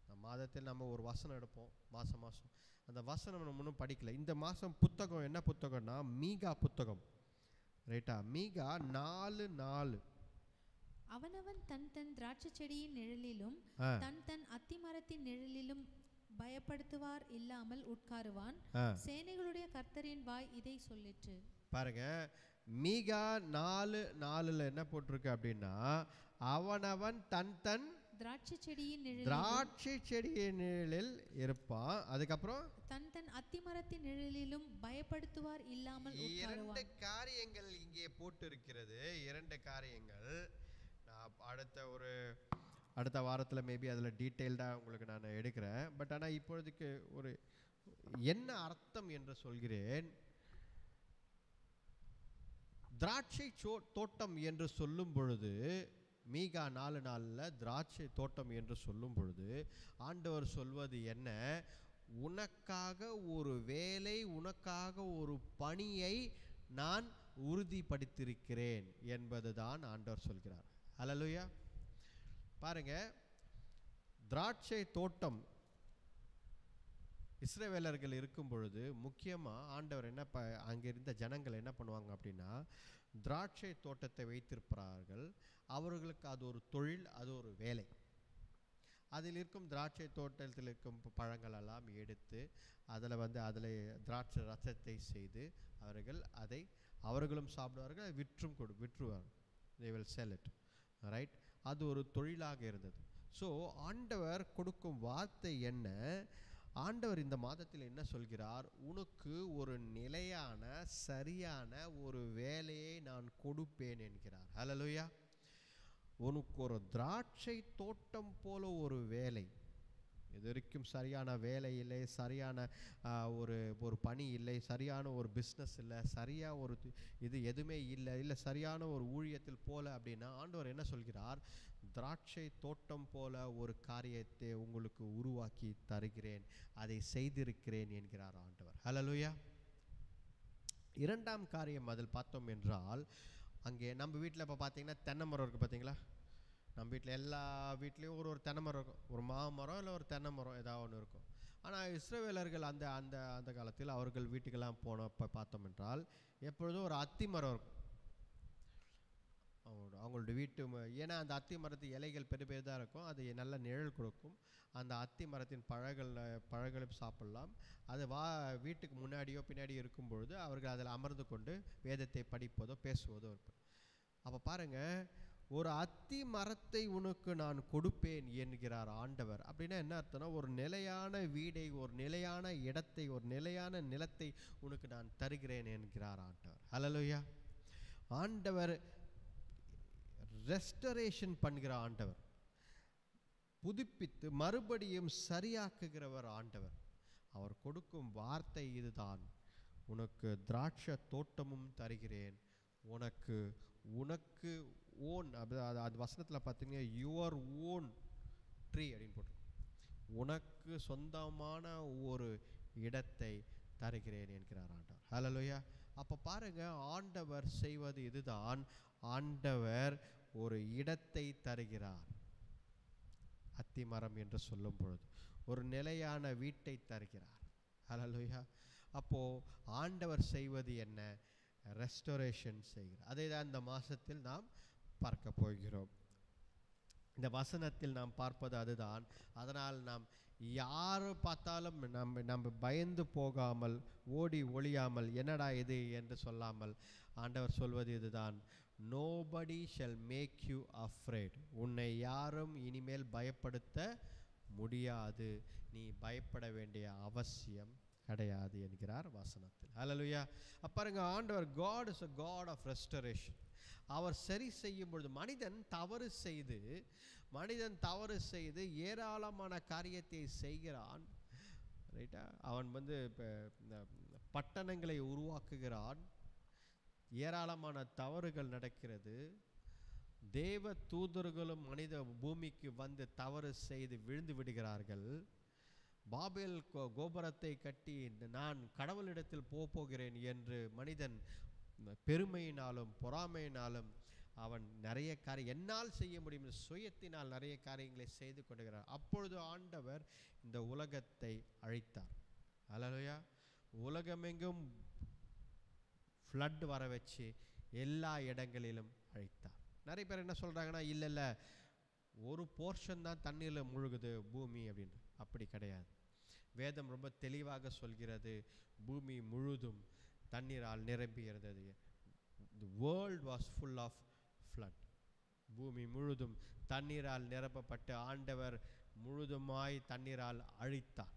இந்த மாதத்தில் நம்ம ஒரு வசனம் எடுப்போம் மாதம். அந்த வசனம் நம்ம இன்னும் படிக்கல. இந்த மாதம் புத்தகம் என்ன புத்தகம்னா மீகா புத்தகம். ரைட்டா? மீகா 4:4. அவனவன் தன் தன் திராட்சை செடியின் நிழலிலும் தன் தன் அத்திமரத்தின் நிழலிலும் பயப்படுத்துவார் இல்லாமல் உட்காருவான். சேனைகளுடைய கர்த்தரின் வாய் இதை சொல்லிற்று. பாருங்க, மீகா 4:4 என்ன போட்டிருக்கு அப்படின்னா, அவனவன் தன் தன் திராட்சை செடியின் நிழலில் இருப்பான். அதுக்கப்புறம் தன் தன் அத்திமரத்தின் நிழலிலும் பயப்படுத்துவார் இல்லாமல் உட்காருவான். 2 காரியங்கள் இங்கே போட்டு இருக்கிறது. 2 காரியங்கள் நான் அடுத்த வாரத்தில் மேபி அதில் டீட்டெயில்டாக உங்களுக்கு நான் எடுக்கிறேன். பட் ஆனால் இப்பொழுதுக்கு ஒரு என்ன அர்த்தம் என்று சொல்கிறேன். திராட்சை தோட்டம் என்று சொல்லும் பொழுது, மீகா 4:4 திராட்சை தோட்டம் என்று சொல்லும் பொழுது ஆண்டவர் சொல்வது என்ன? உனக்காக ஒரு வேலை, உனக்காக ஒரு பணியை நான் உறுதிப்படுத்தியிருக்கிறேன் என்பதுதான் ஆண்டவர் சொல்கிறார். ஹல்லேலூயா. பாருங்க, திராட்சை தோட்டம் இஸ்ரவேலர்கள் இருக்கும் பொழுது முக்கியமாக ஆண்டவர் அங்கே இருந்த ஜனங்கள் என்ன பண்ணுவாங்க அப்படின்னா, திராட்சை தோட்டத்தை வைத்திருப்பார்கள். அவர்களுக்கு அது ஒரு தொழில், அது ஒரு வேலை. அதில் இருக்கும் திராட்சை தோட்டத்தில் இருக்கும் பழங்கள் எல்லாம் எடுத்து அதில் திராட்சை ரசத்தை செய்து அவர்களும் சாப்பிடுவார்கள், விற்றுவார்கள். they will sell it. Right? அது ஒரு தொழிலாக இருந்தது. ஸோ ஆண்டவர் கொடுக்கும் வார்த்தை என்ன? ஆண்டவர் இந்த மாதத்தில் என்ன சொல்கிறார்? உனக்கு ஒரு நிலையான சரியான ஒரு வேலையை நான் கொடுப்பேன் என்கிறார். ஹல்லேலூயா. உனக்கு ஒரு திராட்சை தோட்டம் போல ஒரு வேலை, இது வரைக்கும் சரியான வேலை இல்லை, சரியான ஒரு ஒரு பணி இல்லை, சரியான ஒரு பிஸ்னஸ் இல்லை, சரியாக ஒரு இது எதுவுமே இல்லை சரியான ஒரு ஊழியத்தில் போல அப்படின்னா ஆண்டவர் என்ன சொல்கிறார்? திராட்சை தோட்டம் போல ஒரு காரியத்தை உங்களுக்கு உருவாக்கி தருகிறேன், அதை செய்திருக்கிறேன் என்கிறார் ஆண்டவர். ஹல்லேலூயா. இரண்டாம் காரியம் அதில் பார்த்தோம் என்றால், அங்கே நம்ம வீட்டில் இப்போ பார்த்தீங்கன்னா தென்னை மரம் இருக்குது பார்த்தீங்களா? நம்ம வீட்டில் எல்லா வீட்லேயும் ஒரு தென்னை மரம் இருக்கும், ஒரு மாமரம் இல்லை ஒரு தென்னை மரம் ஏதாவது ஒன்று இருக்கும். ஆனால் இஸ்ரவேலர்கள் அந்த அந்த அந்த காலத்தில் அவர்கள் வீட்டுக்கெல்லாம் போனப்போ பார்த்தோம் என்றால் எப்பொழுதும் ஒரு அத்தி மரம் இருக்கும் அவங்களோட வீட்டு. ஏன்னா அந்த அத்தி மரத்து இலைகள் பெரிய பெரியதாக இருக்கும், அது நல்ல நிழல் கொடுக்கும். அந்த அத்தி மரத்தின் பழங்களும் சாப்பிடலாம். அது வீட்டுக்கு முன்னாடியோ பின்னாடியோ இருக்கும் பொழுது அவர்கள் அதில் அமர்ந்து கொண்டு வேதத்தை படிப்பதோ பேசுவதோ இருப்பார். அப்போ பாருங்கள், ஒரு அத்தி மரத்தை உனக்கு நான் கொடுப்பேன் என்கிறார் ஆண்டவர். அப்படின்னா என்ன அர்த்தம்னா, ஒரு நிலையான வீடை, ஒரு நிலையான இடத்தை, ஒரு நிலையான நிலத்தை உனக்கு நான் தருகிறேன் என்கிறார் ஆண்டவர். ஹல்லேலூயா. ஆண்டவர் ரெஸ்டரேஷன் பண்ணுகிற ஆண்டவர், புதுப்பித்து மறுபடியும் சரியாக்குகிறவர் ஆண்டவர். அவர் கொடுக்கும் வார்த்தை இதுதான், உனக்கு திராட்சை தோட்டமும் தருகிறேன், உனக்கு உனக்கு ஓன். அது வசனத்தில் பார்த்தீங்கன்னா யுவர் ஓன் ட்ரீ அப்படின்னு போட்டிருக்கோம். உனக்கு சொந்தமான ஒரு இடத்தை தருகிறேன் என்கிறார் ஆண்டவர். ஹல்லேலூயா. அப்போ பாருங்க, ஆண்டவர் செய்வது இதுதான். ஆண்டவர் ஒரு இடத்தை தருகிறார். அத்திமரம் என்று சொல்லும் பொழுது ஒரு நிலையான வீட்டை தருகிறார். ஹல்லேலூயா. அப்போ ஆண்டவர் செய்வது என்ன? ரெஸ்டோரேஷன் செய்கிறார். அதை தான் இந்த மாசத்தில் நாம் பார்க்க போகிறோம். இந்த வசனத்தில் நாம் பார்ப்பது அதுதான். அதனால் நாம் யார் பார்த்தாலும் நம்ம பயந்து போகாமல், ஓடி ஒளியாமல், என்னடா இது என்று சொல்லாமல் ஆண்டவர் சொல்வது இதுதான், nobody shall make you afraid. உன்னை யாரும் இனிமேல் பயப்படுத்த முடியாது, நீ பயப்பட வேண்டிய அவசியம் கிடையாது என்கிறார் வசனத்தில். ஹல்லேலூயா. பாருங்க, ஆண்டவர் God is a God of restoration. அவர் சரி செய்யும் பொழுது மனிதன் தவறு செய்து ஏராளமான காரியத்தை செய்கிறான். ரைட்டா? அவன் பட்டணங்களை உருவாக்குகிறான், ஏராளமான தவறுகள் நடக்கிறது. தேவ தூதர்களும் மனித பூமிக்கு வந்து தவறு செய்து விழுந்து விடுகிறார்கள். பாபேல் கோபுரத்தை கட்டி நான் கடவுளிடத்தில் போகிறேன் என்று மனிதன் பெருமையினாலும் பொறாமையினாலும் அவன் நிறைய காரியம் என்னால் செய்ய முடியும் சுயத்தினால் நிறைய காரியங்களை செய்து கொண்டிருக்கிறார். அப்பொழுது ஆண்டவர் இந்த உலகத்தை அழித்தார். ஹல்லேலூயா. உலகமெங்கும் ஃப்ளட் வர வச்சு எல்லா இடங்களிலும் அழித்தார். நிறைய பேர் என்ன சொல்கிறாங்கன்னா, இல்லை ஒரு போர்ஷன் தான் தண்ணீரில் முழுகுது பூமி அப்படின்னு. அப்படி கிடையாது. வேதம் ரொம்ப தெளிவாக சொல்கிறது, பூமி முழுதும் தண்ணீரால் நிரம்பி இருந்தது. The world was full of flood. பூமி முழுதும் தண்ணீரால் நிரப்பப்பட்டு ஆண்டவர் முழுதுமாய் தண்ணீரால் அழித்தார்.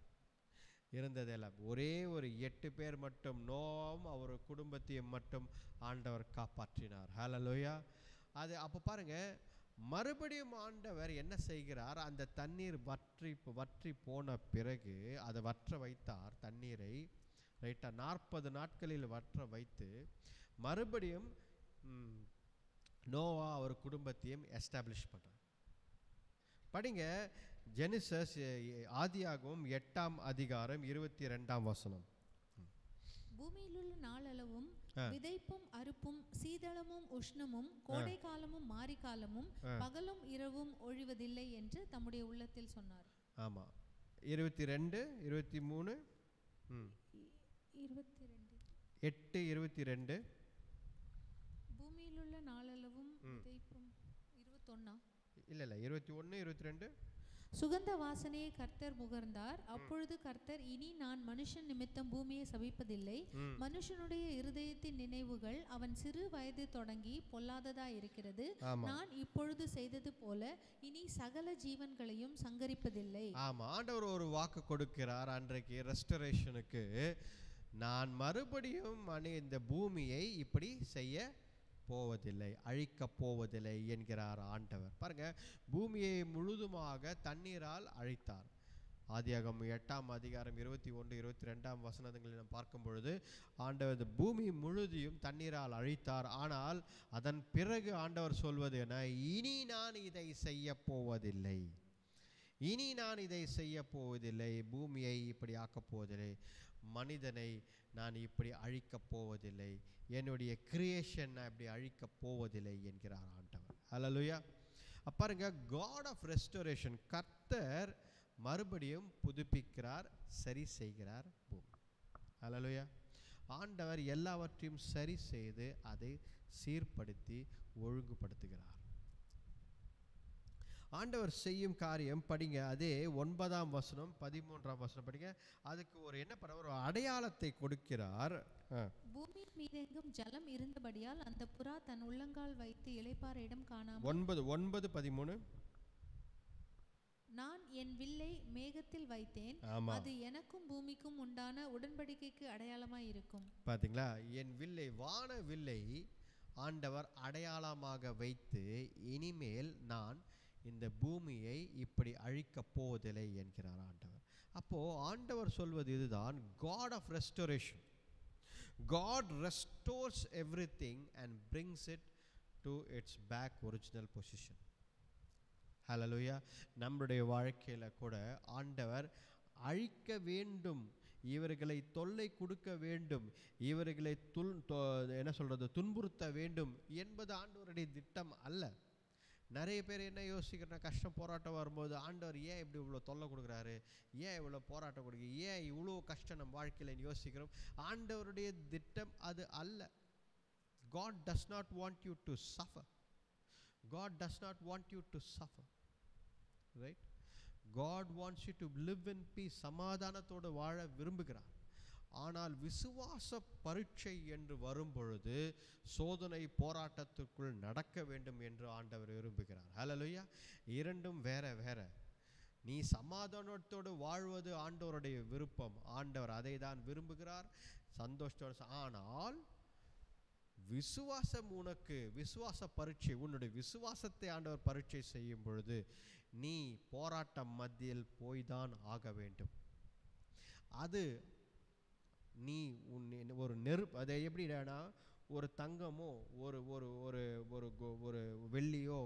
இருந்ததெல்லாம் ஒரே ஒரு 8 பேர் மட்டும், நோவாவும் அவர் குடும்பத்தையும் மட்டும் ஆண்டவர் காப்பாற்றினார். ஹல்லேலூயா. அது அப்போ பாருங்க, மறுபடியும் ஆண்டவர் என்ன செய்கிறார்? அந்த தண்ணீர் வற்றி போன பிறகு அதை வற்ற வைத்தார் தண்ணீரை. ரைட்டா? 40 நாட்களில் வற்ற வைத்து மறுபடியும் நோவா அவர் குடும்பத்தையும் எஸ்டாப்ளிஷ் பண்றார். படிங்க, ஜெனிசஸ் ஆதியாகமம் 8ஆம் அதிகாரம் 22ஆம் வசனம். பூமியிலுள்ள நாளளவும் விதைப்பும் அறுப்பும் சீதளமும் உஷ்ணமும் கோடை காலமும் மாரி காலமும் பகலும் இரவும் ஒழிவதில்லை என்று தம்முடைய உள்ளத்தில் சொன்னார். ஆமா, 22 23 8:22. பூமியிலுள்ள நாளளவும் விதைப்பும் 21 இல்ல 21 22. சுகந்த வாசனையை கர்த்தர் முகர்ந்தார். அப்பொழுது கர்த்தர், இனி நான் மனுஷன் நிமித்தம் பூமியை சபிப்பதில்லை, மனுஷனுடைய இருதயத்தின் நினைவுகள் அவன் சிறு வயது தொடங்கி பொல்லாததா இருக்கிறது, நான் இப்பொழுது செய்தது போல இனி சகல ஜீவன்களையும் சங்கரிப்பதில்லை. ஆமா, ஆண்டவர் ஒரு வாக்கு கொடுக்கிறார் அன்றைக்கு ரெஸ்டரேஷனுக்கு. நான் மறுபடியும் இந்த பூமியை இப்படி செய்ய போவதில்லை, அழிக்கப் போவதில்லை என்கிறார் ஆண்டவர். பாருங்க, பூமியை முழுதுமாக தண்ணீரால் அழித்தார். ஆதியாகமம் 8ஆம் அதிகாரம் 21, 22ஆம் வசனங்களை நாம் பார்க்கும் பொழுது ஆண்டவர் இந்த பூமி முழுதியும் தண்ணீரால் அழித்தார். ஆனால் அதன் பிறகு ஆண்டவர் சொல்வது என, இனி நான் இதை செய்ய போவதில்லை, இனி நான் இதை செய்ய போவதில்லை, பூமியை இப்படி ஆக்கப் போவதில்லை, மனிதனை நான் இப்படி அழிக்கப் போவதில்லை, என்னுடைய கிரியேஷன் நான் இப்படி அழிக்கப் போவதில்லை என்கிறார் ஆண்டவர். ஹல்லேலூயா. பாருங்க, காட் ஆஃப் ரெஸ்டோரேஷன், கர்த்தர் மறுபடியும் புதுப்பிக்கிறார், சரி செய்கிறார் பூமி. ஹல்லேலூயா. ஆண்டவர் எல்லாவற்றையும் சரி செய்து அதை சீர்படுத்தி ஒழுங்குபடுத்துகிறார். ஆண்டவர் செய்யும் காரியம் படிங்க, அதே 9ஆம் வசனம் 13ஆம் வசனம் படிங்க. அதுக்கு ஒரு என்ன பண்ண, ஒரு அடையாளத்தை கொடுக்கிறார். பூமியின் மீதெங்கும் ஜலம் இருந்தபடியால் அந்த புறா தன் உள்ளங்கால் வைத்து இளைப்பாற இடம் காணாமல் 9:13 நான் என் வில்லை மேகத்தில் வைத்தேன், அது எனக்கும் பூமிக்கும் உண்டான உடன்படிக்கைக்கு அடையாளமாய் இருக்கும். பாத்தீங்களா, என் வில்லை, வான வில்லை ஆண்டவர் அடையாளமாக வைத்து இனிமேல் நான் இந்த பூமியை இப்படி அழிக்கப் போவதில்லை என்கிறார் ஆண்டவர். அப்போ ஆண்டவர் சொல்வது இதுதான், God of restoration. God restores everything and brings it to its back original position. ஹல்லேலூயா. நம்முடைய வாழ்க்கையில கூட ஆண்டவர் அழிக்க வேண்டும், இவர்களை தொல்லை கொடுக்க வேண்டும், இவர்களை என்ன சொல்றது, துன்புறுத்த வேண்டும் என்பது ஆண்டவருடைய திட்டம் அல்ல. நிறைய பேர் என்ன யோசிக்கிறேன்னா, கஷ்டம் போராட்டம் வரும்போது ஆண்டவர் ஏன் இப்படி இவ்வளோ தொல்லை கொடுக்குறாரு, ஏன் இவ்வளோ போராட்டம் கொடுக்கு, ஏன் இவ்வளோ கஷ்டம் நம்ம வாழ்க்கையில் யோசிக்கிறோம். ஆண்டவருடைய திட்டம் அது அல்ல. God does not want you to suffer. God does not want you to suffer. Right? God wants you to live in peace. சமாதானத்தோடு வாழ விரும்புகிறார். ஆனால் விசுவாச பரீட்சை என்று வரும்பொழுது சோதனை போராட்டத்துக்குள் நடக்க வேண்டும் என்று ஆண்டவர் விரும்புகிறார். ஹல்லேலூயா. இரண்டும் வேற வேற. நீ சமாதானத்தோடு வாழ்வது ஆண்டவருடைய விருப்பம், ஆண்டவர் அதை தான் விரும்புகிறார், சந்தோஷத்தோடு. ஆனால் விசுவாசம், உனக்கு விசுவாச பரீட்சை, உன்னுடைய விசுவாசத்தை ஆண்டவர் பரீட்சை செய்யும் பொழுது நீ போராட்டம் மத்தியில் போய்தான் ஆக வேண்டும். அது நீ ஒரு நெருப்பு, அதை எப்படின்னா, ஒரு தங்கமோ ஒரு ஒரு ஒரு ஒரு ஒரு வெள்ளியோ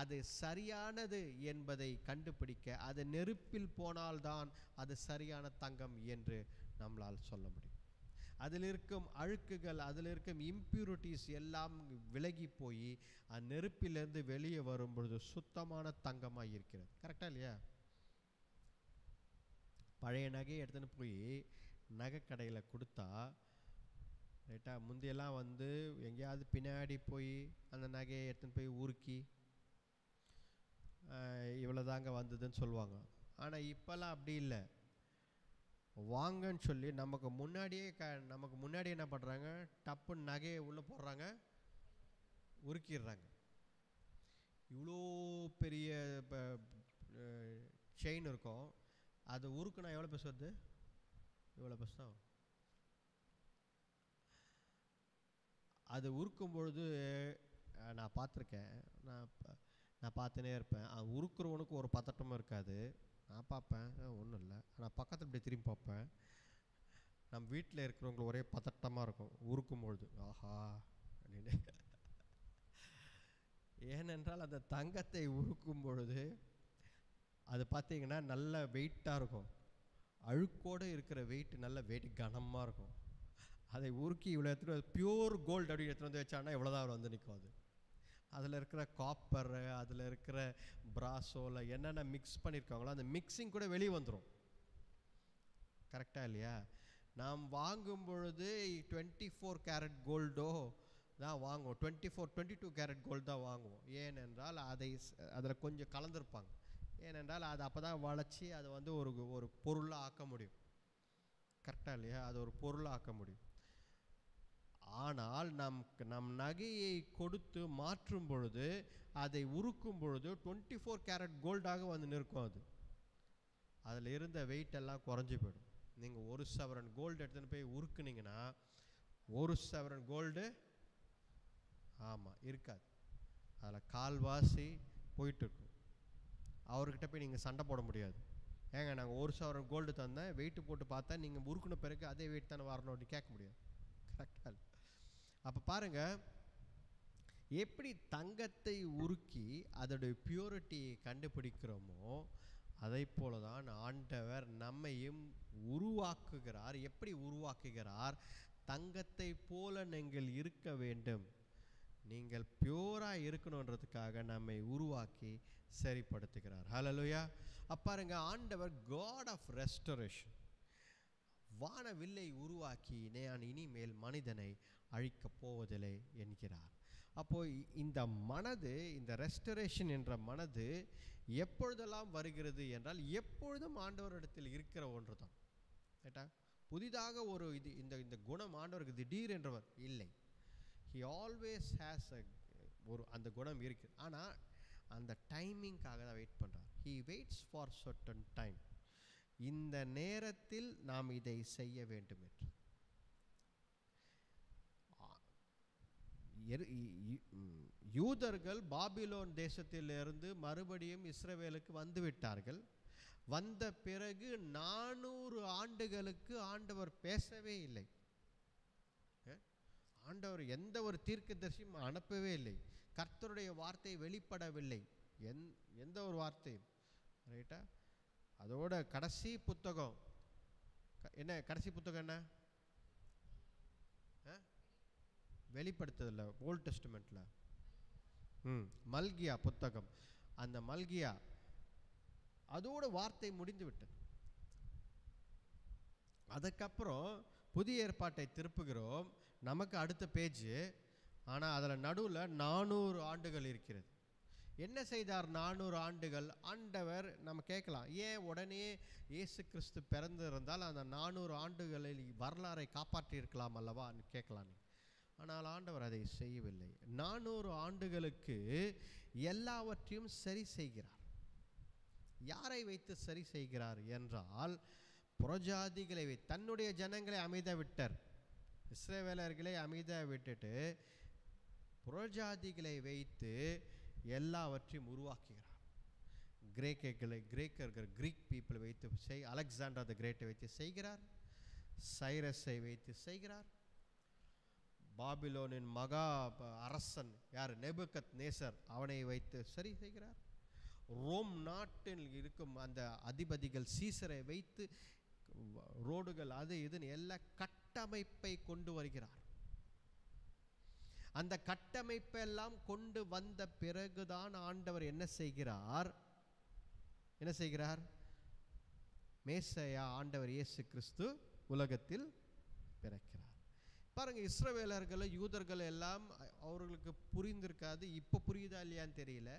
அது சரியானது என்பதை கண்டுபிடிக்க அது நெருப்பில் போனால்தான் அது சரியான தங்கம் என்று நம்மளால் சொல்ல முடியும். அதில் இருக்கும் அழுக்குகள், அதில் இருக்கும் இம்பியூரிட்டிஸ் எல்லாம் விலகி போய் அந்த நெருப்பிலிருந்து வெளியே வரும்பொழுது சுத்தமான தங்கமாக இருக்கிறது. கரெக்டா இல்லையா? பழைய நகையை எடுத்துன்னு போய் நகை கடையில் கொடுத்தா, ரைட்டா, முந்தையெல்லாம் எங்கேயாவது பின்னாடி போய் அந்த நகையை எடுத்துன்னு போய் உருக்கி இவ்வளோதாங்க வந்ததுன்னு சொல்லுவாங்க. ஆனால் இப்போல்லாம் அப்படி இல்லை. வாங்கன்னு சொல்லி நமக்கு முன்னாடியே என்ன பண்ணுறாங்க, டப்புன்னு நகையை உள்ளே போடுறாங்க, உருக்கிடுறாங்க. இவ்வளோ பெரிய செயின் இருக்கும், அது உருக்குனா எவ்வளோ பைசா வருது? இவ்வளோ பைசா தான். அது உருக்கும் பொழுது நான் பார்த்துருக்கேன், நான் பார்த்துனே இருப்பேன். உருக்குறவனுக்கு ஒரு பதட்டமும் இருக்காது. நான் பார்ப்பேன், ஒன்றும் இல்லை. ஆனால் பக்கத்தில் இப்படி திரும்பி பார்ப்பேன், நம்ம வீட்டில் இருக்கிறவங்களுக்கு ஒரே பதட்டமாக இருக்கும் உருக்கும் பொழுது. ஆஹா அப்படின்னு. ஏனென்றால் அந்த தங்கத்தை உருக்கும் பொழுது அது பார்த்தீங்கன்னா நல்ல வெயிட்டாக இருக்கும். அழுக்கோடு இருக்கிற வெயிட் நல்ல வெயிட் கனமாக இருக்கும். அதை உருக்கி இவ்வளோ எடுத்துகிட்டு பியூர் கோல்டு அப்படி எடுத்துகிட்டு வந்து வச்சாங்கன்னா இவ்வளோதான் வந்து நிற்கும். அதில் இருக்கிற காப்பர், அதில் இருக்கிற பிராசோல என்னென்ன மிக்ஸ் பண்ணியிருக்காங்களோ அந்த மிக்சிங் கூட வெளியே வந்துடும். கரெக்டாக இல்லையா? நாம் வாங்கும் பொழுது 24 கேரட் கோல்டோ தான் வாங்குவோம், 22 கேரட் கோல்டு தான் வாங்குவோம். ஏனென்றால் அதில் கொஞ்சம் கலந்துருப்பாங்க. ஏனென்றால் அது அப்போ தான் வளைச்சி அதை ஒரு பொருளாக ஆக்க முடியும். கரெக்டாக இல்லையா? அது ஒரு பொருளாக ஆக்க முடியும். ஆனால் நம் நகையை கொடுத்து மாற்றும் பொழுது, அதை உருக்கும் பொழுது 24 கேரட் கோல்டாக வந்து நிற்கும். அதில் இருந்த வெயிட் எல்லாம் குறைஞ்சி போயிடும். நீங்கள் 1 சவரன் கோல்டு எடுத்துன்னு போய் உருக்குனீங்கன்னா 1 சவரன் கோல்டு இருக்காது. அதில் கால்வாசி போயிட்டு இருக்கும். அவர்கிட்ட போய் நீங்கள் சண்டை போட முடியாது. ஏங்க நாங்கள் 1 சவரன் கோல்டு தந்தேன், வெயிட்டு போட்டு பார்த்தா நீங்கள் உருக்குன பிறகு அதே வெயிட் தானே வரணும் அப்படின்னு கேட்க முடியாது. கரெக்டாக? அப்போ பாருங்கள், எப்படி தங்கத்தை உருக்கி அதோடைய பியூரிட்டியை கண்டுபிடிக்கிறோமோ அதை போல தான் ஆண்டவர் நம்மையும் உருவாக்குகிறார். எப்படி உருவாக்குகிறார்? தங்கத்தை போல நீங்கள் இருக்க வேண்டும், நீங்கள் பியூராக இருக்கணுன்றதுக்காக நம்மை உருவாக்கி சரிப்படுத்துகிறார். ஹல்லேலூயா. பாருங்க, ஆண்டவர் காட் ஆஃப் ரெஸ்டரேஷன். வானவில்லை உருவாக்கி நான் இனிமேல் மனிதனை அழிக்கப் போவதில்லை என்கிறார். அப்போ இந்த மனது, இந்த ரெஸ்டரேஷன் என்ற மனது எப்பொழுதெல்லாம் வருகிறது என்றால் எப்பொழுதும் ஆண்டவரிடத்தில் இருக்கிற ஒன்று தான். ரைட்டா? புதிதாக ஒரு இந்த குணம் ஆண்டவருக்கு திடீர் என்றவர் இல்லை. He always has அந்த குணம் இருக்கு. ஆனால் அந்த டைமிங்காக தான் வெயிட் பண்ணுறார். He waits for certain time. இந்த நேரத்தில் நாம் இதை செய்ய வேண்டும் என்று. யூதர்கள் பாபிலோன் தேசத்திலிருந்து மறுபடியும் இஸ்ரவேலுக்கு வந்து விட்டார்கள். வந்த பிறகு 400 ஆண்டுகளுக்கு ஆண்டவர் பேசவே இல்லை. ஆண்டவர் எந்த ஒரு தீர்க்கதரிசியும் அனுப்பவே இல்லை. கர்த்தருடைய வார்த்தை வெளிப்படவில்லை, எந்த ஒரு வார்த்தையும். ரைட்டா? அதோட கடைசி புத்தகம் என்ன? கடைசி புத்தகம் என்ன? வெளிப்படுத்துதல்ல, ஓல்ட் டெஸ்டமெண்ட்ல மல்கியா புத்தகம். அந்த மல்கியா அதோட வார்த்தை முடிந்து விட்டது. அதுக்கப்புறம் புதிய ஏற்பாட்டை திருப்புகிறோம், நமக்கு அடுத்த பேஜ். ஆனால் அதில் நடுவில் 400 ஆண்டுகள் இருக்கிறது. என்ன செய்தார் 400 ஆண்டுகள்? ஆண்டவர் நம்ம கேட்கலாம், ஏன் உடனே இயேசு கிறிஸ்து பிறந்திருந்தால் அந்த 400 ஆண்டுகளில் வரலாறை காப்பாற்றியிருக்கலாம் அல்லவா கேட்கலாம். ஆனால் ஆண்டவர் அதை செய்யவில்லை. 400 ஆண்டுகளுக்கு எல்லாவற்றையும் சரி செய்கிறார். யாரை வைத்து சரி செய்கிறார் என்றால், புறஜாதிகளை தன்னுடைய ஜனங்களை அமைத விட்டார். இஸ்ரவேலர்களை அமைத விட்டுட்டு புறஜாதிகளை வைத்து எல்லாவற்றையும் உருவாக்குகிறார். கிரீக் பீப்புளை வைத்து அலெக்சாண்டர் தி கிரேட்டை வைத்து செய்கிறார். சைரஸை வைத்து செய்கிறார். பாபிலோனின் மகா அரசன் யார்? நெபுகத் நேசர், அவனை வைத்து சரி செய்கிறார். ரோம் நாட்டில் இருக்கும் அந்த அதிபதிகள் சீசரை வைத்து ரோடுகள் அது இதுன்னு எல்லா கட்டமைப்பை கொண்டு வருகிறார். அந்த கட்டமைப்பெல்லாம் கொண்டு வந்த பிறகுதான் ஆண்டவர் என்ன செய்கிறார்? மேசையா ஆண்டவர் இயேசு கிறிஸ்து உலகத்தில் பிறக்கிறார். பாருங்க, இஸ்ரவேலர்கள் யூதர்கள் எல்லாம் அவர்களுக்கு புரிந்திருக்காது. இப்போ புரியுதா இல்லையான்னு தெரியல.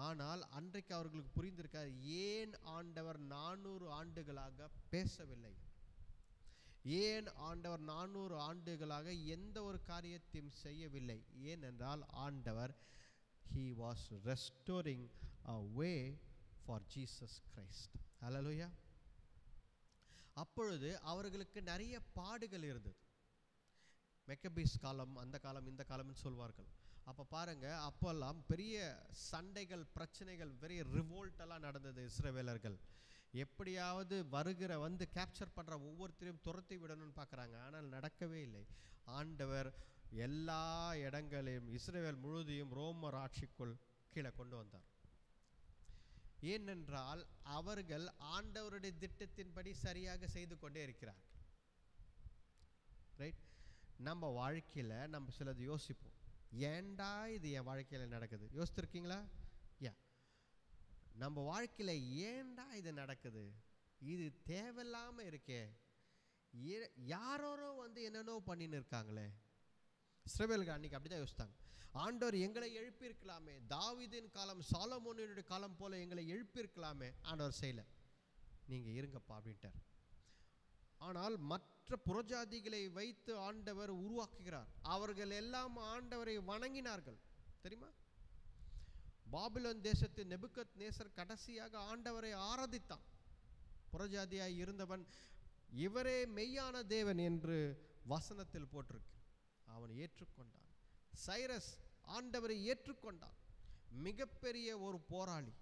ஆனால் அன்றைக்கு அவர்களுக்கு புரிந்திருக்காது, ஏன் ஆண்டவர் 400 ஆண்டுகளாக பேசவில்லை, ஏன் ஆண்டவர் 400 ஆண்டுகளாக எந்த ஒரு காரியத்தையும் செய்யவில்லை. ஏனென்றால் ஆண்டவர் he was restoring a way for Jesus Christ. ஹல்லேலூயா. அப்பொழுது அவர்களுக்கு நிறைய பாடுகள் இருந்தது. மெக்கபீஸ் காலம், அந்த காலம், இந்த காலம்னு சொல்வார்கள். அப்போ பாருங்க, அப்போல்லாம் பெரிய சண்டைகள், பிரச்சனைகள், பெரிய ரிவோல்ட்டெல்லாம் நடந்தது. இஸ்ரவேலர்கள் எப்படியாவது வந்து கேப்சர் பண்ணுற ஒவ்வொருத்தரையும் துரத்தி விடணும்னு பார்க்குறாங்க. ஆனால் நடக்கவே இல்லை. ஆண்டவர் எல்லா இடங்களையும் இஸ்ரவேல் முழுதையும் ரோமர் ஆட்சிக்குள் கீழே கொண்டு வந்தார். ஏனென்றால் அவர்கள் ஆண்டவருடைய திட்டத்தின்படி சரியாக செய்து கொண்டே இருக்கிறார்கள். ரைட்? நம்ம வாழ்க்கையில் நம்ம சிலது யோசிப்போம், ஏண்டா இது என் வாழ்க்கையில் நடக்குது? யோசித்திருக்கீங்களா? நம்ம வாழ்க்கையில் ஏண்டா இது நடக்குது, இது தேவையில்லாமல் இருக்கே, யாரோ வந்து என்னென்னோ பண்ணின்னு இருக்காங்களே. இஸ்ரவேலுக்கு அன்னைக்கு அப்படி தான் யோசித்தாங்க. ஆண்டவர் எங்களை எழுப்பியிருக்கலாமே, தாவீதின் காலம், சாலமோனுடைய காலம் போல எங்களை எழுப்பியிருக்கலாமே, ஆண்டவர் செய்யலை. நீங்கள் இருங்கப்பா அப்படின்ட்டார். ஆனால் மற்ற புறஜாதிகளை வைத்து ஆண்டவர் உருவாக்குகிறார். அவர்கள் எல்லாம் ஆண்டவரை வணங்கினார்கள். தெரியுமா? பாபிலோன் தேசத்து நெபுகத் நேசர் கடைசியாக ஆண்டவரை ஆராதித்தான். புறஜாதியாய் இருந்தவன் இவரே மெய்யான தேவன் என்று வசனத்தில் போட்டிருக்கு. அவன் ஏற்றுக்கொண்டான். சைரஸ் ஆண்டவரை ஏற்றுக்கொண்டான். மிகப்பெரிய ஒரு போராளி.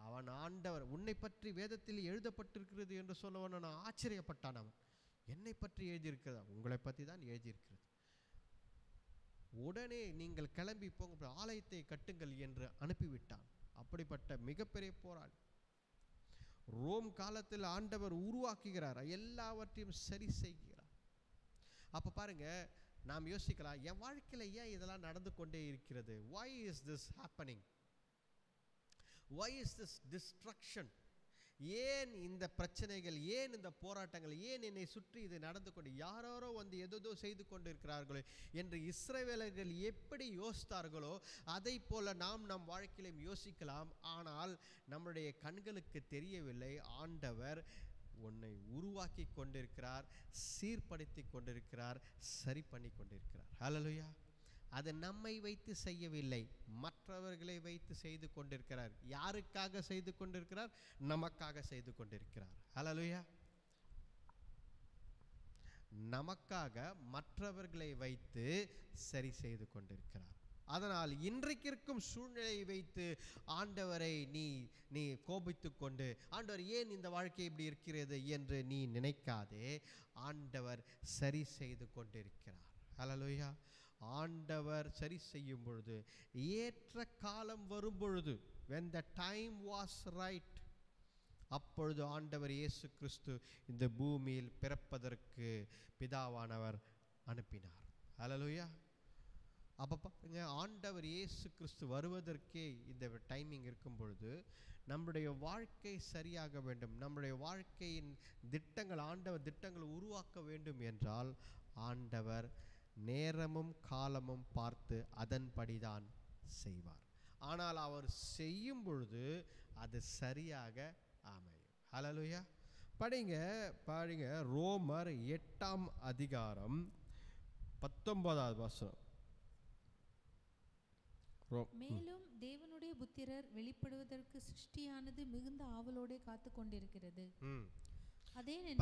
அவன் ஆண்டவர் உன்னை பற்றி வேதத்தில் எழுதப்பட்டிருக்கிறது என்று சொல்லவன் நான் ஆச்சரியப்பட்டான். அவன் என்னை பற்றி எழுதியிருக்கிறதா? உங்களை பற்றி தான் எழுதியிருக்கிறது. உடனே நீங்கள் கிளம்பி போங்க, ஆலயத்தை கட்டுங்கள் என்று அனுப்பிவிட்டான். அப்படிப்பட்ட மிகப்பெரிய போராளி. ரோம் காலத்தில் ஆண்டவர் உருவாக்குகிறார், எல்லாவற்றையும் சரி செய்கிறார். அப்ப பாருங்க, நாம் யோசிக்கலாம், என் வாழ்க்கையில ஏன் இதெல்லாம் நடந்து கொண்டே இருக்கிறது? why is this happening? why is this destruction? ஏன் இந்த பிரச்சனைகள், ஏன் இந்த போராட்டங்கள், ஏன் என்னை சுற்றி இது நடந்து கொண்டு, யாரோ வந்து எதோ செய்து கொண்டு இருக்கிறார்களோ என்று இஸ்ரவேலர்கள் எப்படி யோசித்தார்களோ அதை போல நாம் நம் வாழ்க்கையிலும் யோசிக்கலாம். ஆனால் நம்முடைய கண்களுக்கு தெரியவில்லை, ஆண்டவர் உன்னை உருவாக்கி கொண்டிருக்கிறார், சீர்படுத்தி கொண்டிருக்கிறார், சரி பண்ணி கொண்டிருக்கிறார். ஹல்லேலூயா. அதை நம்மை வைத்து செய்யவில்லை, மற்றவர்களை வைத்து செய்து கொண்டிருக்கிறார். யாருக்காக செய்து கொண்டிருக்கிறார்? நமக்காக செய்து கொண்டிருக்கிறார். ஹல்லேலூயா. நமக்காக மற்றவர்களை வைத்து சரி செய்து கொண்டிருக்கிறார். அதனால் இன்றைக்கு இருக்கும் சூழ்நிலையை வைத்து ஆண்டவரை நீ கோபித்து கொண்டு, ஆண்டவர் ஏன் இந்த வாழ்க்கை இப்படி இருக்கிறது என்று நீ நினைக்காதே. ஆண்டவர் சரி செய்து கொண்டிருக்கிறார். ஹல்லேலூயா. ஆண்டவர் சரி செய்யும் பொழுது, ஏற்ற காலம் வரும் பொழுது, when the time was right, அப்பொழுது ஆண்டவர் இயேசு கிறிஸ்து இந்த பூமியில் பிறப்பதற்கு பிதாவானவர் அனுப்பினார். ஹல்லேலூயா. அப்போ பாருங்க, ஆண்டவர் இயேசு கிறிஸ்து வருவதற்கே இந்த டைமிங் இருக்கும் பொழுது நம்முடைய வாழ்க்கை சரியாக வேண்டும், நம்முடைய வாழ்க்கையின் திட்டங்கள், ஆண்டவர் திட்டங்கள் உருவாக்க வேண்டும் என்றால் ஆண்டவர் நேரமும் காலமும் பார்த்து அதன்படிதான் செய்வார். ஆனால் அவர் செய்யும் பொழுது அது சரியாக அமையும். ஹல்லேலூயா. படிங்க ரோமர் 8ஆம் அதிகாரம் 19வது வசனம். மேலும் தேவனுடைய புத்திரர் வெளிப்படுவதற்கு சிருஷ்டியானது மிகுந்த ஆவலோடு காத்து கொண்டிருக்கிறது.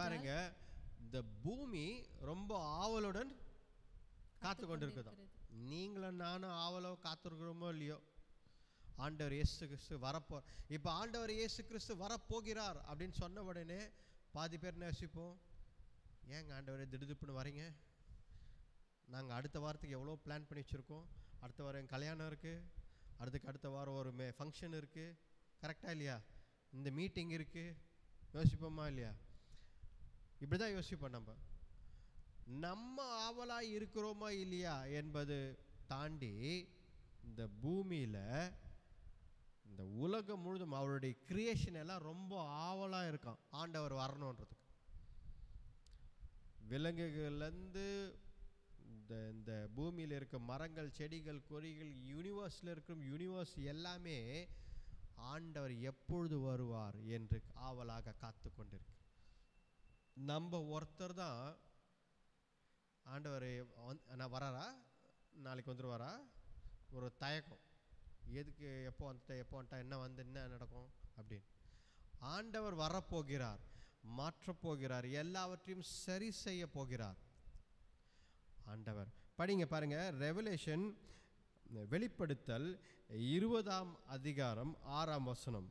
பாருங்க, இந்த பூமி ரொம்ப ஆவலுடன் காத்து கொண்டிருக்குதா? நீங்களும் நானும் ஆவலோ காத்திருக்கிறோமோ இல்லையோ, ஆண்டவர் இயேசு கிறிஸ்து வரப்போ, இப்போ ஆண்டவர் இயேசு கிறிஸ்து வரப்போகிறார் அப்படின்னு சொன்ன உடனே பாதி பேர் யோசிப்போம், ஏங்க ஆண்டவரே திடுதுப்புன்னு வரீங்க? நாங்கள் அடுத்த வாரத்துக்கு எவ்வளோ பிளான் பண்ணி வச்சுருக்கோம், அடுத்த வாரம் என் கல்யாணம் இருக்குது, அடுத்த வாரம் ஒரு ஃபங்க்ஷன் இருக்குது, கரெக்டாக இல்லையா? இந்த மீட்டிங் இருக்குது, யோசிப்போமா இல்லையா? இப்படி தான் யோசிப்போம். நம்ம ஆவலாக இருக்கிறோமா இல்லையா என்பது தாண்டி இந்த பூமியில், இந்த உலகம் முழுதும் அவருடைய கிரியேஷன் எல்லாம் ரொம்ப ஆவலாக இருக்கான் ஆண்டவர் வரணுன்றதுக்கு. விலங்குகள்லேருந்து இந்த பூமியில் இருக்க மரங்கள், செடிகள், கொடிகள், யூனிவர்ஸில் இருக்கும் யூனிவர்ஸ் எல்லாமே ஆண்டவர் எப்பொழுது வருவார் என்று ஆவலாக காத்து கொண்டிருக்கு. நம்ம ஒருத்தர் தான் ஆண்டவர் நான் வராரா, நாளைக்கு வந்துடுவாரா, ஒரு தயக்கம், எதுக்கு எப்போ வந்துட்டா என்ன நடக்கும் அப்படின்னு. ஆண்டவர் வரப்போகிறார், மாற்றப்போகிறார், எல்லாவற்றையும் சரி செய்ய போகிறார் ஆண்டவர். பாருங்க, ரெவலேஷன் வெளிப்படுத்தல் 20ஆம் அதிகாரம் 6ஆம் வசனம்.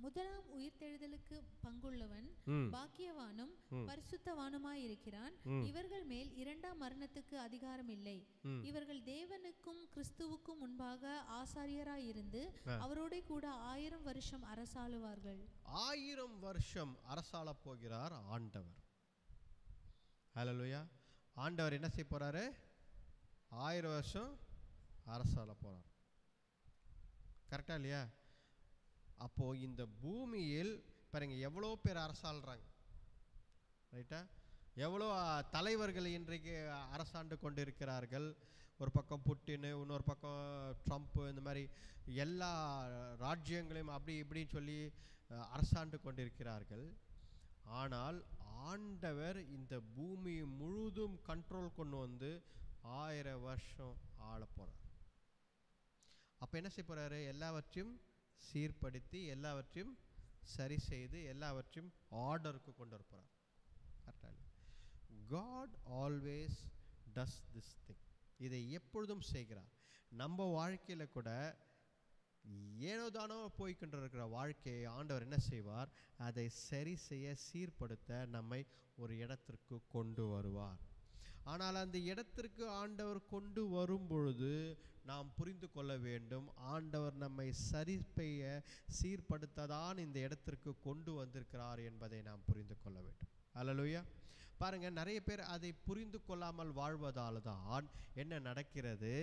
முதலாம் உயிர்த்தெழுதலுக்கு பங்குள்ளவன் பாக்கியவானும் பரிசுத்தவானுமாயிருக்கிறான். இவர்கள் மேல் இரண்டாம் மரணத்துக்கு அதிகாரம் இல்லை. இவர்கள் தேவனுக்கும் கிறிஸ்துவுக்கும் முன்பாக ஆசாரியராயிருந்து அவரோட கூட 1000 வருஷம் அரசாளுவார்கள். 1000 வருஷம் அரசாள போகிறார் ஆண்டவர். ஹல்லேலூயா. ஆண்டவர் என்ன செய்ய போறாரு? 1000 வருஷம் அரசாள போறார். கரெக்டா இல்லையா? அப்போ இந்த பூமியில் பாருங்க எவ்வளோ பேர் அரசாள்றாங்க, ரைட்டா? எவ்வளோ தலைவர்கள் இன்றைக்கு அரசாண்டு கொண்டிருக்கிறார்கள். ஒரு பக்கம் புட்டின், இன்னொரு பக்கம் ட்ரம்ப், இந்த மாதிரி எல்லா ராஜ்யங்களையும் அப்படி இப்படின்னு சொல்லி அரசாண்டு கொண்டிருக்கிறார்கள். ஆனால் ஆண்டவர் இந்த பூமி முழுதும் கண்ட்ரோல் கொண்டு வந்து 1000 வருஷம் ஆள போறார். அப்போ என்ன செய்ய போறாரு? எல்லாவற்றையும் சீர்படுத்தி, எல்லாவற்றையும் சரி செய்து, எல்லாவற்றையும் ஆர்டருக்கு கொண்டு வர போறார். கரெக்டாக? God always does this thing. இதை எப்பொழுதும் செய்கிறார். நம்ம வாழ்க்கையில் கூட ஏனோ தானோ போய்கின்ற இருக்கிற வாழ்க்கையை ஆண்டவர் என்ன செய்வார்? அதை சரி செய்ய, சீர்படுத்த நம்மை ஒரு இடத்திற்கு கொண்டு வருவார். ஆனால் அந்த இடத்திற்கு ஆண்டவர் கொண்டு வரும் பொழுது நாம் புரிந்து கொள்ள வேண்டும், ஆண்டவர் நம்மை சரி செய்ய, சீர்படுத்ததான் இந்த இடத்திற்கு கொண்டு வந்திருக்கிறார் என்பதை நாம் புரிந்து கொள்ள வேண்டும். அல்லேலூயா. பாருங்க, நிறைய பேர் அதை புரிந்து கொள்ளாமல் வாழ்வதால் தான் என்ன நடக்கிறது?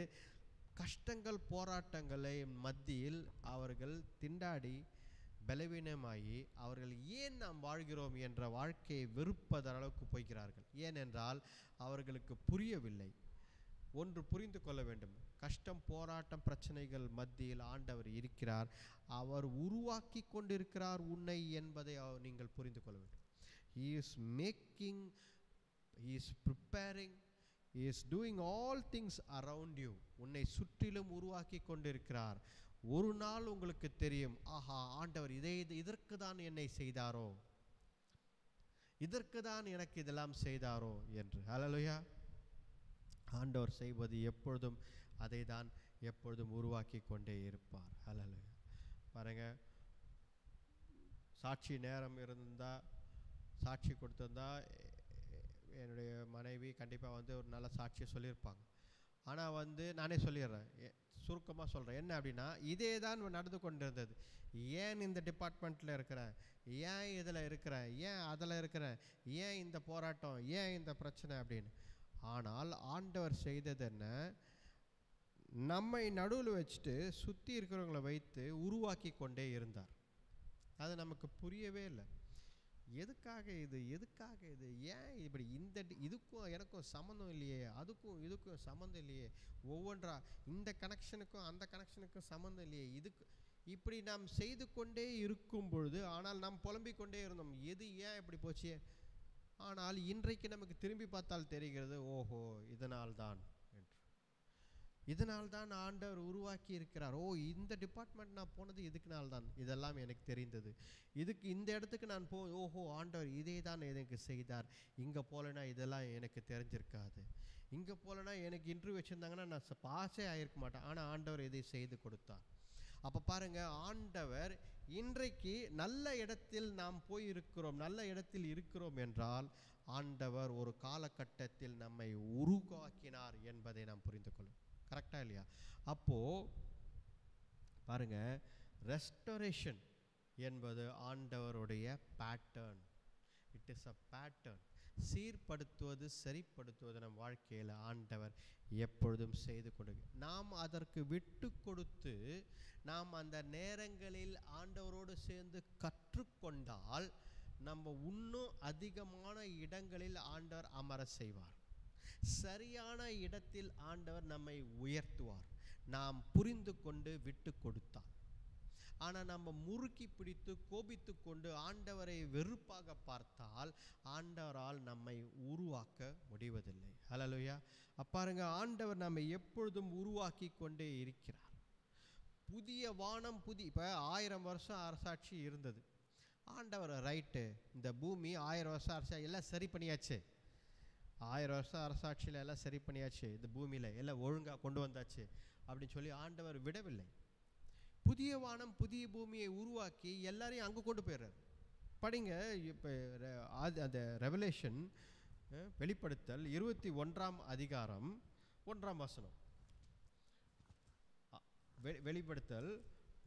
கஷ்டங்கள், போராட்டங்களை மத்தியில் அவர்கள் திண்டாடி பலவீனமாகி அவர்கள் ஏன் நாம் வாழ்கிறோம் என்ற வாழ்க்கையை வெறுப்பத அளவுக்கு போய்கிறார்கள். ஏனென்றால் அவர்களுக்கு புரியவில்லை. ஒன்று புரிந்து கொள்ள வேண்டும், கஷ்டம், போராட்டம், பிரச்சனைகள் மத்தியில் ஆண்டவர் இருக்கிறார். அவர் உருவாக்கி கொண்டிருக்கிறார் உன்னை என்பதை நீங்கள் புரிந்து கொள்ள வேண்டும். He is making, He is preparing, He is doing all things around you. உன்னை சுற்றிலும் உருவாக்கி கொண்டிருக்கிறார். ஒரு நாள் உங்களுக்கு தெரியும், ஆஹா, ஆண்டவர் இதற்கு தான் என்னை செய்தாரோ, இதற்கு தான் எனக்கு இதெல்லாம் செய்தாரோ என்று. ஹல்லேலூயா. ஆண்டவர் செய்வது எப்பொழுதும் அதை தான் எப்பொழுதும் உருவாக்கி கொண்டே இருப்பார். ஹல்லேலூயா. பாருங்க, சாட்சி நேரம் இருந்தா, சாட்சி கொடுத்திருந்தா என்னுடைய மனைவி கண்டிப்பாக ஒரு நல்ல சாட்சியை சொல்லியிருப்பாங்க. ஆனால் நானே சொல்லிடுறேன், சுருக்கமாக சொல்கிறேன். என்ன அப்படின்னா, இதே தான் நடந்து கொண்டிருந்தது. ஏன் இந்த டிபார்ட்மெண்ட்டில் இருக்கிறேன், ஏன் இதில் இருக்கிறேன், ஏன் அதில் இருக்கிறேன், ஏன் இந்த போராட்டம், ஏன் இந்த பிரச்சனை அப்படின்னு. ஆனால் ஆண்டவர் செய்தது என்ன? நம்மை நடுவில் வச்சுட்டு சுற்றி இருக்கிறவங்களை வைத்து உருவாக்கி கொண்டே இருந்தார். அது நமக்கு புரியவே இல்லை. எதுக்காக இது, எதுக்காக இது, ஏன் இப்படி, இதுக்கும் எனக்கும் சம்மந்தம் இல்லையே, அதுக்கும் இதுக்கும் சம்மந்தம் இல்லையே, ஒவ்வொன்றா இந்த கனெக்ஷனுக்கும் அந்த கனெக்ஷனுக்கும் சம்மந்தம் இல்லையே, இதுக்கு இப்படி நாம் செய்து கொண்டே இருக்கும் பொழுது, ஆனால் நாம் புலம்பிக் கொண்டே இருந்தோம், எது ஏன் இப்படி போச்சு. ஆனால் இன்றைக்கு நமக்கு திரும்பி பார்த்தால் தெரிகிறது, ஓஹோ, இதனால்தான் என்று. இதனால்தான் ஆண்டவர் உருவாக்கி இருக்கிறார். ஓ, இந்த டிபார்ட்மெண்ட் நான் போனது இதுக்குனால்தான், இதெல்லாம் எனக்கு தெரிந்தது. இதுக்கு இந்த இடத்துக்கு நான் ஓஹோ, ஆண்டவர் இதே தான் எனக்கு செய்தார். இங்கே போலனா இதெல்லாம் எனக்கு தெரிஞ்சிருக்காது. இங்கே போலனா எனக்கு இன்டர்வியூ வச்சுருந்தாங்கன்னா நான் பாஸே ஆகிருக்க மாட்டேன். ஆனால் ஆண்டவர் இதை செய்து கொடுத்தார். அப்போ பாருங்க, ஆண்டவர் இன்றைக்கு நல்ல இடத்தில் நாம் போயிருக்கிறோம், நல்ல இடத்தில் இருக்கிறோம் என்றால் ஆண்டவர் ஒரு காலகட்டத்தில் நம்மை உருவாக்கினார் என்பதை நாம் புரிந்து கொள்ளும். கரெக்டா இல்லையா? அப்போது பாருங்க, ரெஸ்டோரேஷன் என்பது ஆண்டவருடைய pattern. It is a pattern. சீர்படுத்துவது, சரிப்படுத்துவது நம் வாழ்க்கையில் ஆண்டவர் எப்பொழுதும் செய்து கொண்டு, நாம் அதற்கு விட்டு கொடுத்து நாம் அந்த நேரங்களில் ஆண்டவரோடு சேர்ந்து கற்றுக்கொண்டால் நம்ம இன்னும் அதிகமான இடங்களில் ஆண்டவர் அமர செய்வார். சரியான இடத்தில் ஆண்டவர் நம்மை உயர்த்துவார், நாம் புரிந்து கொண்டு விட்டு கொடுத்தார். ஆனால் நம்ம முறுக்கி பிடித்து கோபித்து கொண்டு ஆண்டவரை வெறுப்பாக பார்த்தால் ஆண்டவரால் நம்மை உருவாக்க முடிவதில்லை. ஹல்லேலூயா. பாருங்க, ஆண்டவர் நம்மை எப்பொழுதும் உருவாக்கி கொண்டே இருக்கிறார். புதிய வானம், இப்போ 1000 வருஷம் அரசாட்சி இருந்தது. ஆண்டவர் ரைட்டு, இந்த பூமி 1000 வருஷம் அரசாட்சி எல்லாம் சரி பண்ணியாச்சு, 1000 வருஷம் அரசாட்சியில் எல்லாம் சரி பண்ணியாச்சு, இந்த பூமியில் எல்லாம் ஒழுங்காக கொண்டு வந்தாச்சு அப்படின்னு சொல்லி ஆண்டவர் விடவில்லை. புதிய வானம், புதிய பூமியை உருவாக்கி எல்லாரையும் அங்கே கொண்டு போயிடுறார். படிங்க, இப்போ அந்த ரெவலேஷன், வெளிப்படுத்தல் 21ஆம் அதிகாரம் 1ஆம் வசனம். வெளிப்படுத்தல்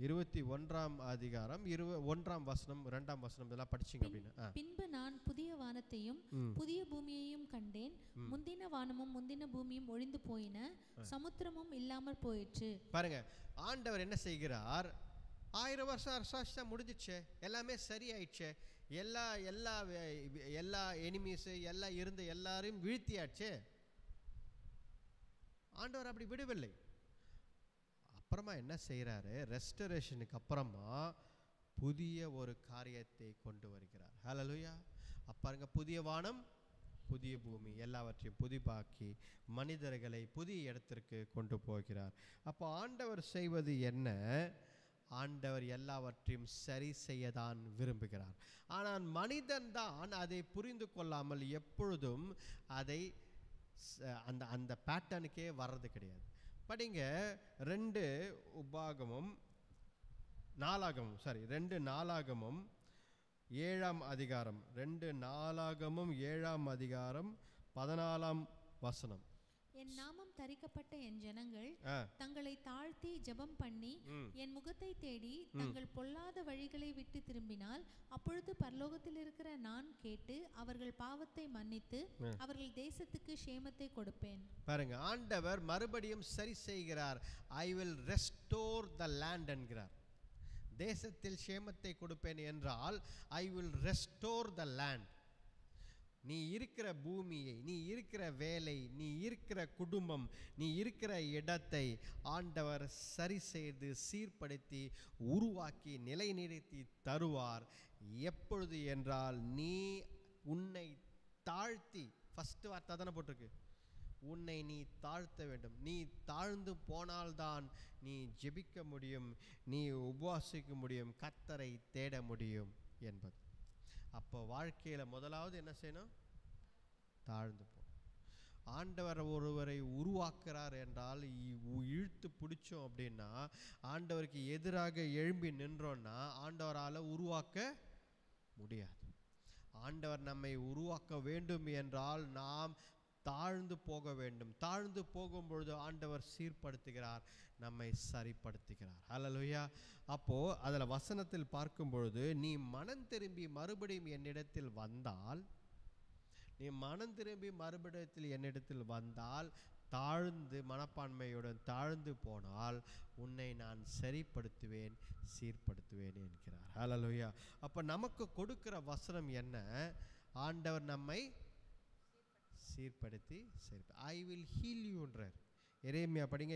21ஆம் அதிகாரம் 1ஆம் வசனம் 2ஆம் வசனம் இதெல்லாம் படிச்சிங்க அப்படின்னா, பின்பு நான் புதிய வானத்தையும் புதிய பூமியையும் கண்டேன், முந்தின வானமும் முந்தின பூமியும் ஒழிந்து போயின, சமுத்திரமும் இல்லாமல் போயிற்று. பாருங்க, ஆண்டவர் என்ன செய்கிறார்? 1000 வருஷம் அரசாட்சி முடிஞ்சிச்சு, எல்லாமே சரி ஆயிடுச்சு, எல்லா எல்லா எல்லா எனிமீஸ் எல்லாம் இருந்த எல்லாரையும் வீழ்த்தியாச்சு. ஆண்டவர் அப்படி விடவில்லை. அப்புறமா என்ன செய்கிறாரு? ரெஸ்டரேஷனுக்கு அப்புறமா புதிய ஒரு காரியத்தை கொண்டு வருகிறார். ஹல்லேலூயா. பாருங்க, புதிய வானம், புதிய பூமி எல்லாவற்றையும் புதிதாக்கி மனிதர்களை புதிய இடத்திற்கு கொண்டு போகிறார். அப்போ ஆண்டவர் செய்வது என்ன? ஆண்டவர் எல்லாவற்றையும் சரி செய்யதான் விரும்புகிறார். ஆனால் மனிதன் தான் அதை புரிந்து கொள்ளாமல் எப்பொழுதும் அதை அந்த பேட்டர்னுக்கே வர்றது கிடையாது. படிங்க, 2 உபாகமம் நாளாகமம் 2 நாளாகமம் 7ஆம் அதிகாரம் 2 நாளாகமம் 7ஆம் அதிகாரம் 14ஆம் வசனம். என் நாமம் தரிக்கப்பட்ட என் ஜனங்கள் தங்களை தாழ்த்தி ஜெபம் பண்ணி என் முகத்தை தேடி தங்கள் பொல்லாத வழிகளை விட்டு திரும்பினால் அப்பொழுது பரலோகத்தில் இருக்கிற நான் கேட்டு அவர்கள் பாவத்தை மன்னித்து அவர்கள் தேசத்துக்கு சேமத்தை கொடுப்பேன். பாருங்க, ஆண்டவர் மறுபடியும் சரி செய்கிறார். I will restore the land என்கிறார். தேசத்தில் சேமத்தை கொடுப்பேன் என்றால் I will restore the land. நீ இருக்கிற பூமியை, நீ இருக்கிற வேலை, நீ இருக்கிற குடும்பம், நீ இருக்கிற இடத்தை ஆண்டவர் சரி செய்து சீர்படுத்தி உருவாக்கி நிலைநிறுத்தி தருவார். எப்பொழுது என்றால் நீ உன்னை தாழ்த்தி, ஃபர்ஸ்ட் வார்த்தை தானே போட்டிருக்கு, உன்னை நீ தாழ்த்த வேண்டும். நீ தாழ்ந்து போனால்தான் நீ ஜெபிக்க முடியும், நீ உபவாசிக்க முடியும், கர்த்தரை தேட முடியும் என்பது. அப்போ வாழ்க்கையில் முதலாவது என்ன செய்யணும்? தாழ்ந்து போ. ஆண்டவர் ஒருவரை உருவாக்குறார் என்றால் இழுத்து பிடிச்சோம் அப்படின்னா, ஆண்டவருக்கு எதிராக எழும்பி நின்றோன்னா ஆண்டவரால் உருவாக்க முடியாது. ஆண்டவர் நம்மை உருவாக்க வேண்டும் என்றால் நாம் தாழ்ந்து போக வேண்டும். தாழ்ந்து போகும்பொழுது ஆண்டவர் சீர்படுத்துகிறார், நம்மை சரிப்படுத்துகிறார். ஹல்லேலூயா. அப்போ அதில் வசனத்தில் பார்க்கும் பொழுது, நீ மனம் திரும்பி மறுபடியும் என்னிடத்தில் வந்தால், நீ மனம் திரும்பி மறுபடியத்தில் என்னிடத்தில் வந்தால், தாழ்ந்து மனப்பான்மையுடன் தாழ்ந்து போனால் உன்னை நான் சரிப்படுத்துவேன், சீர்படுத்துவேன் என்கிறார். ஹல்லேலூயா. அப்போ நமக்கு கொடுக்கிற வசனம் என்ன? ஆண்டவர் நம்மை சீர்படுத்தி ஐ வில் ஹீல் யூன்றார். எரேமியா படிங்க.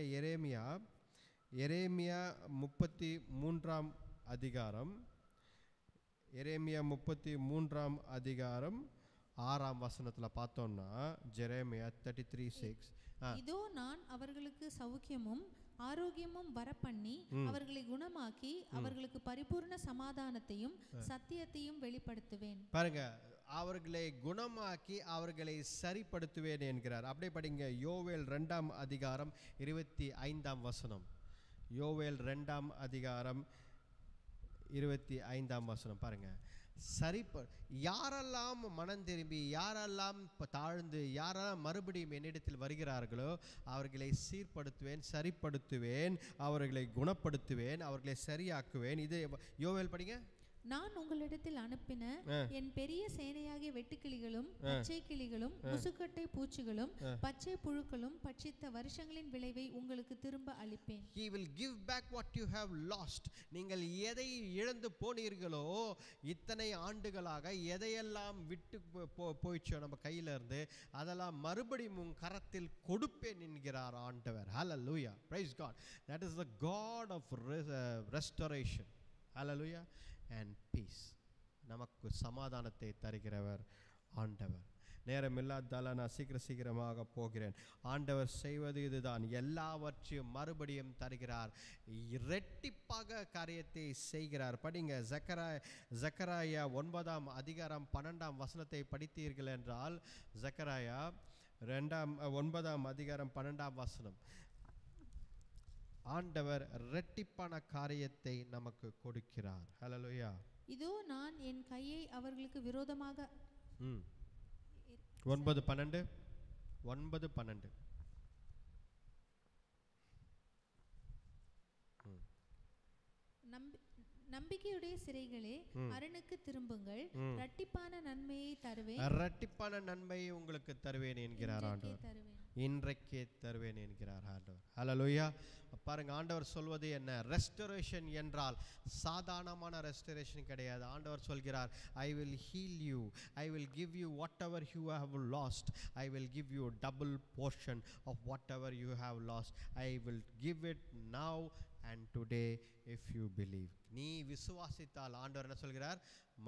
எரேமியா 33ஆம் அதிகாரம், எரேமியா 33ஆம் அதிகாரம் 6ஆம் வசனத்தில் பார்த்தோம்னா, ஜெரேமியா 33:6, இதோ நான் அவர்களுக்கு சௌக்கியமும் ஆரோக்கியமும் வரப்பண்ணி அவர்களை குணமாக்கி அவர்களுக்கு பரிபூர்ண சமாதானத்தையும் சத்தியத்தையும் வெளிப்படுத்துவேன். பாருங்க, அவர்களை குணமாக்கி அவர்களை சரிப்படுத்துவேன் என்கிறார். அப்படியே படிங்க. யோவேல் 2ஆம் அதிகாரம் 25ஆம் வசனம். யோவேல் 2ஆம் அதிகாரம் 25ஆம் வசனம் பாருங்க. யாரெல்லாம் மனம் திரும்பி, யாரெல்லாம் தாழ்ந்து, யாரெல்லாம் மறுபடியும் என்னிடத்தில் வருகிறார்களோ அவர்களை சீர்படுத்துவேன், சரிப்படுத்துவேன், அவர்களை குணப்படுத்துவேன், அவர்களை சரியாக்குவேன். இது யோவேல் படிங்க. நான் உங்களிடத்தில் அனுப்பின என் பெரிய சேனையாகிய வெட்டுக்கிளிகளும் பச்சை கிளிகளும் முசுக்கட்டை பூச்சிகளும் பச்சை புழுக்களும் பட்சித்த வருஷங்களின் விளைவை உங்களுக்கு திரும்ப அளிப்பேன். He will give back what you have lost. நீங்கள் எதை இழந்து போனீர்களோ, இத்தனை ஆண்டுகளாக எதையெல்லாம் விட்டு போயிச்சோ நம்ம கையில இருந்து, அதெல்லாம் மறுபடியும் உன் கரத்தில் கொடுப்பேன் என்கிறார் ஆண்டவர். Hallelujah. Praise God. That is the God of restoration. Hallelujah. And peace. நமக்கு சமாதானத்தை தருகிறவர் ஆண்டவர். நேரம் இல்லாதால நான் சீக்கிரமாக போகிறேன். ஆண்டவர் செய்வது இதுதான், எல்லாவற்றையும் மறுபடியும் தருகிறார், இரட்டிப்பாக காரியத்தை செய்கிறார். படிங்க. ஜக்கராயா 9ஆம் அதிகாரம் 12ஆம் வசனத்தை படித்தீர்கள் என்றால், ஜக்கராயா 9ஆம் அதிகாரம் 12ஆம் வசனம். ஆண்டவர் இரட்டிப்பான காரியத்தை நமக்கு கொடுக்கிறார். ஹல்லேலூயா. இதோ நான் என் கையை அவர்களுக்கு விரோதமாக 9:12 நம்பிக்கையுடைய சிறைகளே அரணுக்கு திரும்புங்கள், இரட்டிப்பான நன்மையை தருவேன், இரட்டிப்பான நன்மையை உங்களுக்கு தருவேன் என்கிறார் ஆண்டவர். இன்றைக்கே தருவேன் என்கிறார் ஆண்டவர். ஹல்லேலூயா. பாருங்க, ஆண்டவர் சொல்வது என்ன? ரெஸ்டரேஷன் என்றால் சாதாரணமான ரெஸ்டரேஷன் கிடையாது. ஆண்டவர் சொல்கிறார், I will heal you, I will give you whatever you have lost, I will give you double portion of whatever you have lost, I will give it now and today if you believe. நீ விசுவாசித்தால் ஆண்டவர் என்ன சொல்கிறார்?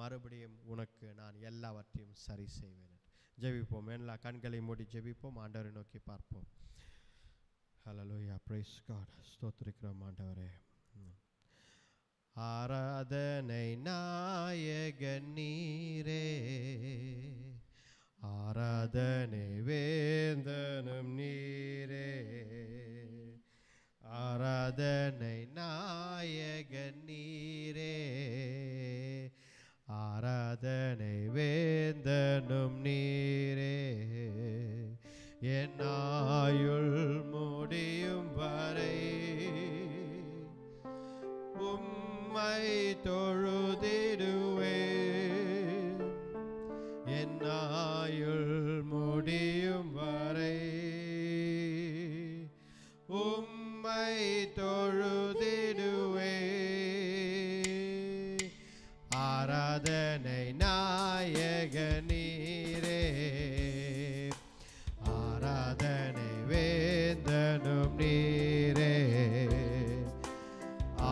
மறுபடியும் உனக்கு நான் எல்லாவற்றையும் சரி செய்வேன். ஜெபிப்போம். எல்லா கண்களை மூடி ஜெபிப்போம். ஆண்டவரை நோக்கி பார்ப்போம். ஹல்லேலூயா. Praise God. ஸ்தோத்திரிக்கிறோம் ஆண்டவரே. ஆராதனை நாயகன் நீரே, ஆராதனை வேந்தனும் நீரே, ஆராதனை நாயகன் நீரே, தொழுதிடுவேன் என் ஆயுள் முடியும் வரை. உம்மை தொழுதிடுவேன். ஆராதனை நாயக நீரே, ஆராதனை வேந்தனும் நீரே,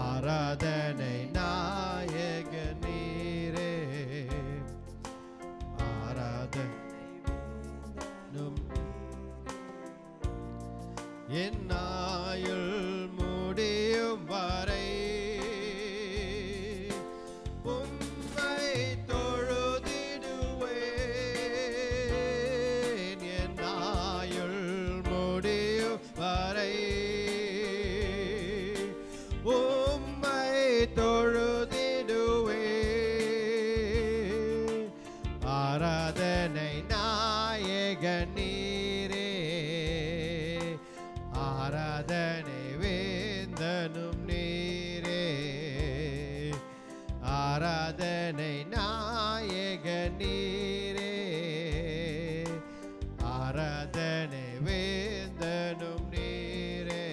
ஆராதனை நாயக நீரே, ஆராதனை வேந்தனும் என் ஆயுள் முடியும் வரை. உம்மை தொழுதிடுவேன் என் ஆயுள் முடியும் வரை. உம்மை தொழுதிடுவேன். ஆராதனை நாயக நீரே, ஆராதனை வேந்தனும் நீரே, ஆராதனை நாயக நீரே, ஆராதனை வேந்தனும் நீரே.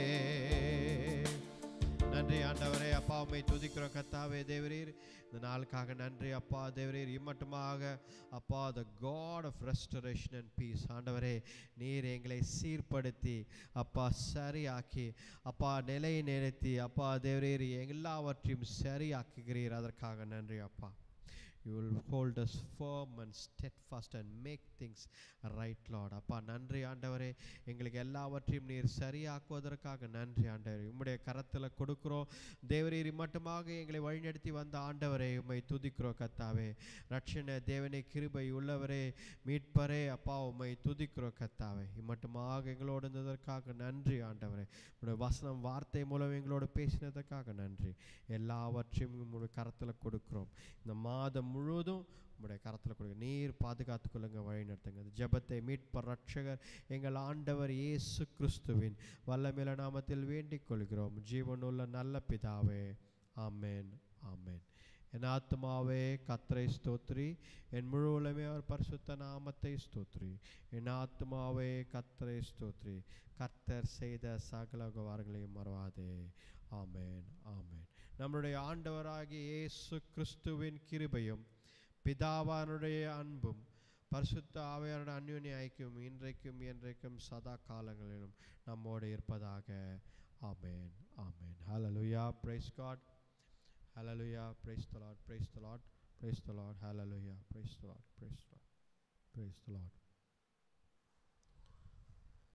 நன்றி ஆண்டவரே. அப்பா உம்மை துதிக்கிறோம் கர்த்தாவே தேவரீர். இந்த நாளுக்காக நன்றி அப்பா தேவரீர். இம்மட்டுமாக அப்பா the God of restoration and peace ஆண்டவரே, நீர் எங்களை சீர்படுத்தி அப்பா சரியாக்கி அப்பா நிலை நிறுத்தி அப்பா தேவரீர் எல்லாவற்றையும் சரியாக்குகிறீர். அதற்காக நன்றி அப்பா. You will hold us firm and steadfast and make things right, Lord. அப்பா நன்றி ஆண்டவரே. எங்களுக்கு எல்லாவற்றையும் நீர் சரியாக்குவதற்காக நன்றி ஆண்டவரே. உம்முடைய கரத்தில் கொடுக்கிறோம் தேவரீர். மட்டுமாக எங்களை வழிநடத்தி வந்த ஆண்டவரே உம்மை துதிக்கிறோம் கர்த்தாவே. ரட்சண தேவனே, கிருபை உள்ளவரே, மீட்பரே அப்பா உம்மை துதிக்கிறோம் கர்த்தாவே. இம்மட்டுமாக எங்களோடு இருந்ததற்காக நன்றி ஆண்டவரே. உம்முடைய வசனம் வார்த்தை மூலம் எங்களோடு பேசினதற்காக நன்றி. எல்லாவற்றையும் உம்முடைய கரத்தில் கொடுக்கிறோம். இந்த மாதம் முழுவதும் உம்முடைய கரத்தில் கொடுங்க. நீர் பாதுகாத்து கொள்ளுங்க, வழி நடத்துங்க. ஜெபத்தை மீட்பர் ரட்சகர் எங்கள் ஆண்டவர் இயேசு கிறிஸ்துவின் வல்லமையுள்ள நாமத்தில் வேண்டிக் கொள்கிறோம் ஜீவனுள்ள நல்ல பிதாவே. ஆமென், ஆமென். என் ஆத்மாவே கர்த்தரை ஸ்தோத்திரி, என் முழு உள்ளமே அவர் பரிசுத்த நாமத்தை ஸ்தோத்திரி. என் ஆத்மாவே கர்த்தரை ஸ்தோத்திரி, கர்த்தர் செய்த சகல உபகாரங்களையும் மறவாதே. ஆமென், ஆமென். நம்முடைய ஆண்டவராகிய இயேசு கிறிஸ்துவின் கிருபையும் பிதாவானுடைய அன்பும் பரிசுத்த ஆவியாருடைய அந்யோன்ய ஐக்கியம் இன்றைக்கும் என்றைக்கும் சதா காலங்களிலும் நம்மோடு இருப்பதாக. ஆமென், amen. Hallelujah. praise God. Hallelujah. Praise the Lord. Praise the Lord. Praise the Lord. Hallelujah. Praise the Lord. Praise the Lord. Praise the Lord.